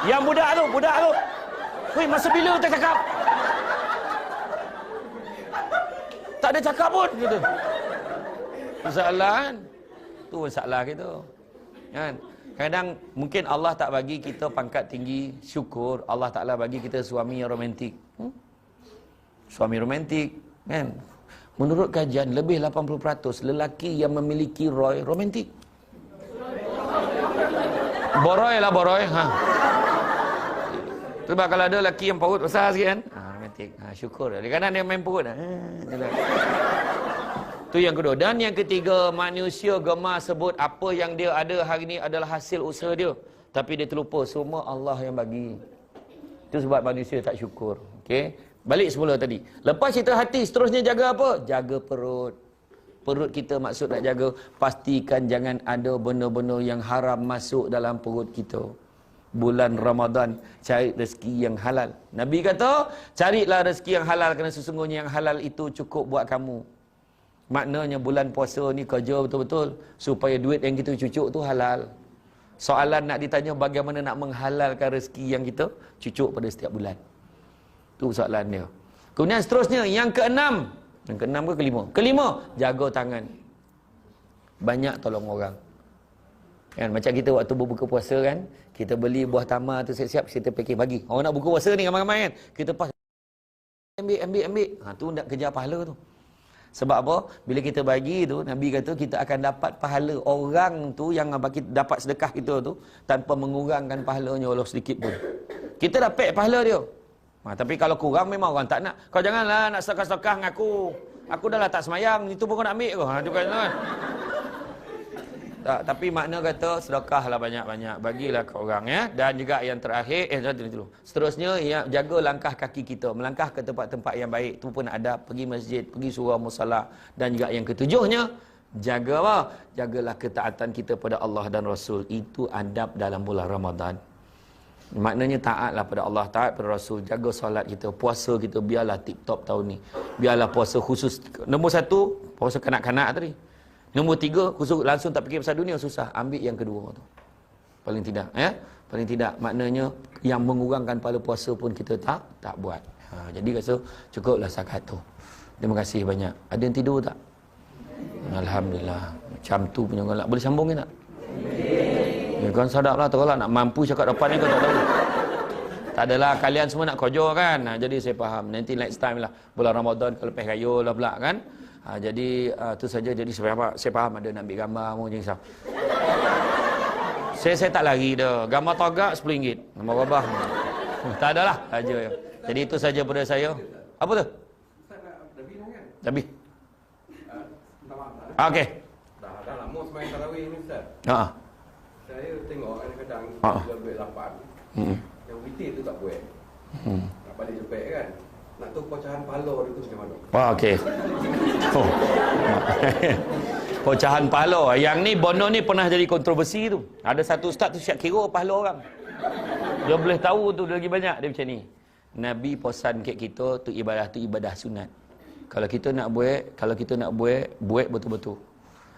Yang budak tu. Weh, masa bila tak cakap? Tak ada cakap pun gitu. Masalah kan? Tu masalah kita. Kan? Kadang mungkin Allah tak bagi kita pangkat tinggi, syukur Allah Taala bagi kita suami yang romantik. Suami romantik, kan? Menurut kajian lebih 80% lelaki yang memiliki roy romantik. Boroi. Ha. Sebab kalau ada lelaki yang perut besar sikit kan? Romantik. Syukur. Kadang-kadang dia main perut. Itu yang kedua. Dan yang ketiga, manusia gemar sebut apa yang dia ada hari ini adalah hasil usaha dia. Tapi dia terlupa semua Allah yang bagi. Itu sebab manusia tak syukur. Okey. Balik semula tadi. Lepas cerita hati, seterusnya jaga apa? Jaga perut. Perut kita maksud nak jaga, pastikan jangan ada benda-benda yang haram masuk dalam perut kita. Bulan Ramadan, cari rezeki yang halal. Nabi kata, carilah rezeki yang halal kerana sesungguhnya yang halal itu cukup buat kamu. Maknanya bulan puasa ni kerja betul-betul supaya duit yang kita cucuk tu halal. Soalan nak ditanya bagaimana nak menghalalkan rezeki yang kita cucuk pada setiap bulan. Tu soalan dia. Kemudian seterusnya yang keenam. Yang keenam ke kelima? Kelima, jaga tangan. Banyak tolong orang. Kan macam kita waktu berbuka puasa kan, kita beli buah tamar tu siap-siap kita packing bagi. Orang nak buka puasa ni ramai-ramai kan. Kita pas ambil. Tu nak kejar pahala tu. Sebab apa? Bila kita bagi tu, Nabi kata kita akan dapat pahala orang tu yang bagi dapat sedekah kita tu tanpa mengurangkan pahalanya walau sedikit pun. Kita dapat pahala dia. Tapi kalau kurang memang orang tak nak. Kau janganlah nak sedekah-sedekah dengan aku. Aku dah lah tak semayang, itu pun kau nak ambil ke? Itu kan. Tak, tapi makna kata sedekahlah banyak-banyak, bagilah ke orang ya. Dan juga yang terakhir dulu. Seterusnya ya, jaga langkah kaki kita, melangkah ke tempat-tempat yang baik. Itu pun ada pergi masjid, pergi surau musalla. Dan juga yang ketujuhnya, jaga apa? Jagalah ketaatan kita pada Allah dan Rasul. Itu adab dalam bulan Ramadan. Maknanya taatlah pada Allah, taat pada Rasul, jaga solat kita, puasa kita biarlah tip-top tahun ni. Biarlah puasa khusus. Nombor 1, puasa kanak-kanak tadi. Nombor 3, khusus langsung tak fikir pasal dunia, susah. Ambil yang kedua tu. Paling tidak, ya. Paling tidak, maknanya yang mengurangkan pahala puasa pun kita tak buat. Jadi rasa cukuplah setakat tu. Terima kasih banyak. Ada yang tidur tak? Alhamdulillah. Macam tu punya galak. Boleh sambung ke tak? Ya, kan sadap lah. Terus lah nak mampu cakap depan ni kau tak tahu. Tak adalah kalian semua nak kojor kan. Jadi saya faham. Nanti next time lah. Bulan Ramadan kalau lepas raya lah pula kan. Jadi tu saja. Jadi saya faham ada nak ambil gambar mu je risau. Saya tak lari dah. Gambar togak RM10. Nama babah. Tak adalah. Saja. Jadi itu saja pada saya. Apa tu? Habis. Okey. Dah lama semain tarawih ni Ustaz. Saya tengok kadang-kadang dia buat 8. Yang witir tu tak buat. Nak balik cepet kan. Nak tahu pecahan pahala dia tu macam mana. Okey. Oh. Pecahan pahala. Yang ni bono ni pernah jadi kontroversi tu. Ada satu ustaz tu siap kira pahala orang. Dia boleh tahu tu dia lagi banyak dia macam ni. Nabi pesan kat kita tu ibadah sunat. Kalau kita nak buat, buat betul-betul.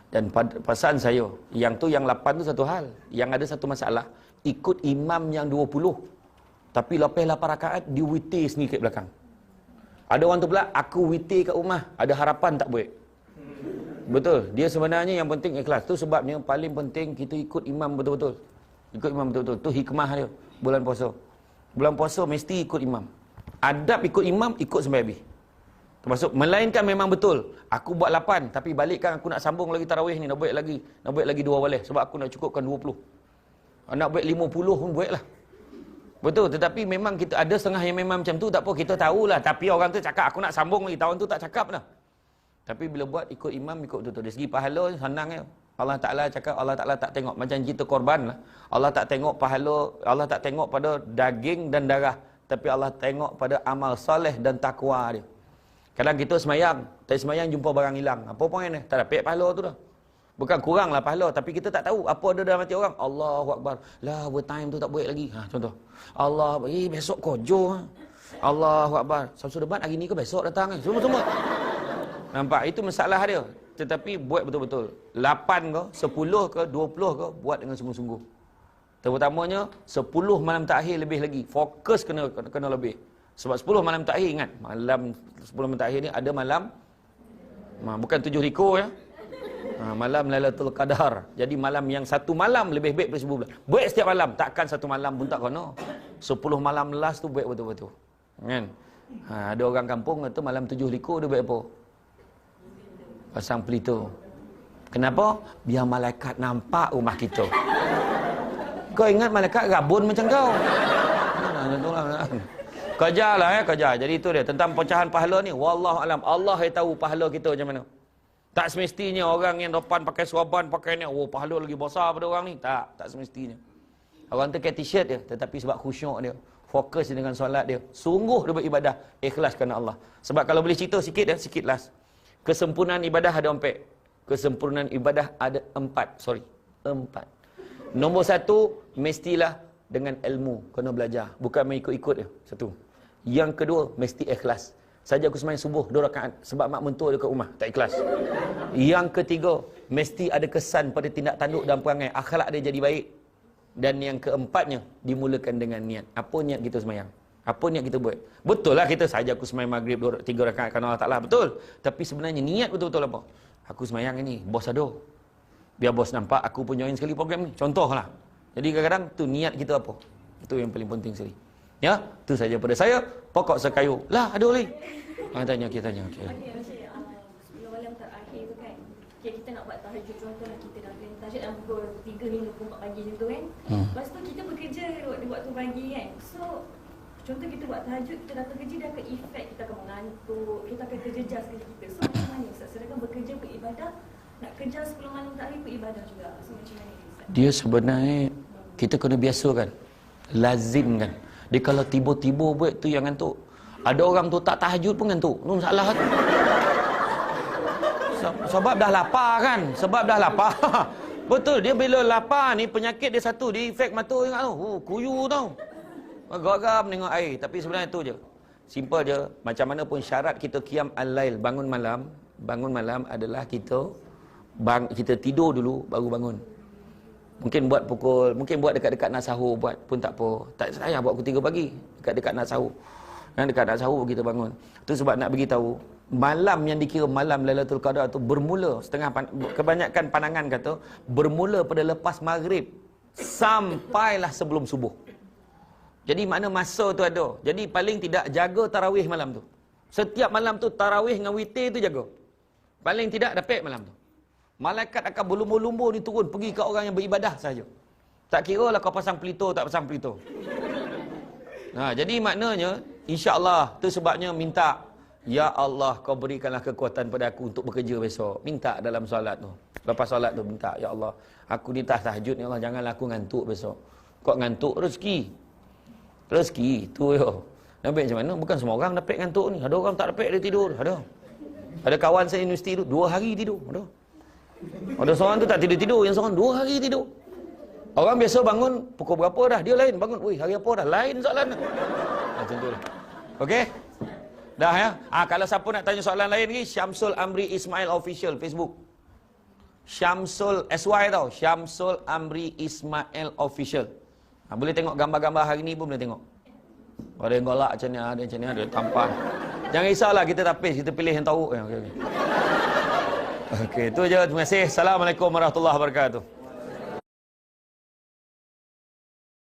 Dan pesan saya, yang 8 tu satu hal. Yang ada satu masalah, ikut imam yang 20. Tapi lepas 8 rakaat, dia witir sendiri kat belakang. Ada orang tu pula, aku witir kat rumah, ada harapan tak buat. Betul. Dia sebenarnya yang penting ikhlas. Tu sebabnya paling penting kita ikut imam betul-betul. Ikut imam betul-betul. Tu hikmah dia, bulan puasa. Bulan puasa mesti ikut imam. Adab ikut imam, ikut sampai habis. Termasuk melainkan memang betul. Aku buat 8 tapi balikkan aku nak sambung lagi tarawih ni, nak buat lagi 2 waleh sebab aku nak cukupkan 20. Nak buat 50 pun buatlah. Betul, tetapi memang kita ada setengah yang memang macam tu, tak apa kita tahulah, tapi orang tu cakap aku nak sambung lagi, tahun tu tak cakap dah. Tapi bila buat ikut imam, ikut betul-betul. Dari segi pahala senang je. Allah Taala cakap Allah Taala tak tengok macam kita korban lah. Allah tak tengok pahala, Allah tak tengok pada daging dan darah, tapi Allah tengok pada amal soleh dan takwa dia. Kadang kita semayang, tapi semayang jumpa barang hilang. Apa point ni? Tak dapat pahala tu dah. Bukan kuranglah pahala, tapi kita tak tahu apa ada dalam hati orang. Allahu Akbar. Lah, overtime tu tak buat lagi. Contoh. Allah, besok kojo. Allahu Akbar. Sabtu debat hari ni ke besok datang? Semua. Nampak? Itu masalah dia. Tetapi buat betul-betul. 8 ke, 10 ke, 20 ke, buat dengan sungguh-sungguh. Terutamanya 10 malam takhir lebih lagi. Fokus kena lebih. Sebab 10 malam takhir ingat, malam 10 malam takhir ni ada malam bukan 7 riko ya. Malam Lailatul Qadar. Jadi malam yang satu malam lebih baik daripada 1000 bulan. Buat setiap malam, takkan satu malam pun tak kena. 10 malam last tu buat betul-betul. Kan? Ada orang kampung kata malam 7 riko dia buat apa? Pasang pelita. Kenapa? Biar malaikat nampak rumah kita. Kau ingat malaikat rabun macam kau? Kerja lah kerja. Jadi itu dia tentang pecahan pahala ni. Wallahu alam. Allah yang tahu pahala kita macam mana. Tak semestinya orang yang depan pakai suaban, pakai ni, pahala lagi besar pada orang ni. Tak semestinya. Orang tu pakai t-shirt dia, tetapi sebab khusyuk dia, fokus dia dengan solat dia, sungguh dia beribadah, ikhlas kerana Allah. Sebab kalau boleh cerita sikit last. Kesempurnaan ibadah ada 4. Kesempurnaan ibadah ada 4. 4. Nombor 1, mestilah dengan ilmu, kena belajar, bukan main ikut-ikut dia. 1. Yang kedua, mesti ikhlas. Saja aku semain subuh 2 rakaat sebab mak mentua dekat rumah, tak ikhlas. Yang ketiga, mesti ada kesan pada tindak tanduk dan perangai, akhlak dia jadi baik. Dan yang keempatnya, dimulakan dengan niat. Apa niat kita semayang? Apa niat kita buat? Betul lah kita saja aku semain maghrib 3 rakaat kerana Allah Ta'ala, betul. Tapi sebenarnya niat betul-betul apa? Aku semayang ini, bos ada. Biar bos nampak aku pun join sekali program ni. Contohlah. Jadi kadang-kadang tu niat kita apa? Itu yang paling penting sekali. Ya, tu saja pada saya. Pokok sekayu. Lah, ada lagi. Kita tanya. Okay. Sebelum malam terakhir tu kan, kita nak buat tahajud, contohlah kita dah kena tahajud dalam pukul 3 hingga pukul 4 pagi macam tu kan. Lepas tu kita bekerja di waktu pagi kan. So, contoh kita buat tahajud, kita datang kerja, dia akan efek, kita akan mengantuk, kita akan terjejas kerja kita. So, macam mana Ustaz? Sedangkan bekerja beribadah, nak kerja sebelum malam terakhir beribadah juga. So, macam mana Ustaz? Dia sebenarnya, kita kena biasakan. Lazimkan. Dia kalau tiba-tiba buat tu yang ngantuk. Ada orang tu tak tahajud pun ngantuk. Itu masalah tu. Sebab dah lapar kan. Betul, dia bila lapar ni penyakit dia satu, dia efek mata ingat tu. Kuyu tau. Geram tengok air. Tapi sebenarnya tu je. Simple je. Macam mana pun syarat kita qiyam al-lail, bangun malam adalah kita tidur dulu baru bangun. Mungkin buat dekat-dekat nak sahur, buat pun tak apa. Tak sayang buat pukul 3 pagi. Dekat-dekat nak sahur. Kan dekat nak sahur kita bangun. Tu sebab nak bagi tahu malam yang dikira malam Lailatul Qadar tu bermula kebanyakan pandangan kata bermula pada lepas maghrib sampailah sebelum subuh. Jadi mana masa tu ada. Jadi paling tidak jaga tarawih malam tu. Setiap malam tu tarawih dengan witir tu jaga. Paling tidak dapat malam tu. Malaikat akan berlumur-lumbur ni turun pergi ke orang yang beribadah saja. Tak kira lah kau pasang pelito tak pasang pelito. Jadi maknanya insya-Allah tu sebabnya minta, ya Allah kau berikanlah kekuatan pada aku untuk bekerja besok. Minta dalam solat tu. Lepas solat tu minta, ya Allah aku di tahajud ni Allah, janganlah aku ngantuk besok. Kau ngantuk rezeki. Rezeki tu yo. Nabi macam mana? Bukan semua orang dapat ngantuk ni. Ada orang tak dapat dia tidur. Ada kawan saya universiti tu 2 hari tidur. Ada seorang tu tak tidur-tidur, yang seorang 2 hari tidur. Orang biasa bangun pukul berapa dah, dia lain bangun. Woi, hari apa dah? Lain soalan. Macam tu lah. Okey? Dah ya? Kalau siapa nak tanya soalan lain lagi, Syamsul Amri Ismail Official Facebook. Syamsul SY tau. Syamsul Amri Ismail Official. Boleh tengok gambar-gambar hari ni pun boleh tengok. Ada yang golak macam ni, ada macam ni, ada tampan. Jangan risaulah, kita tapis, kita pilih yang tahu. Okey, itu je. Terima kasih. Assalamualaikum warahmatullahi wabarakatuh.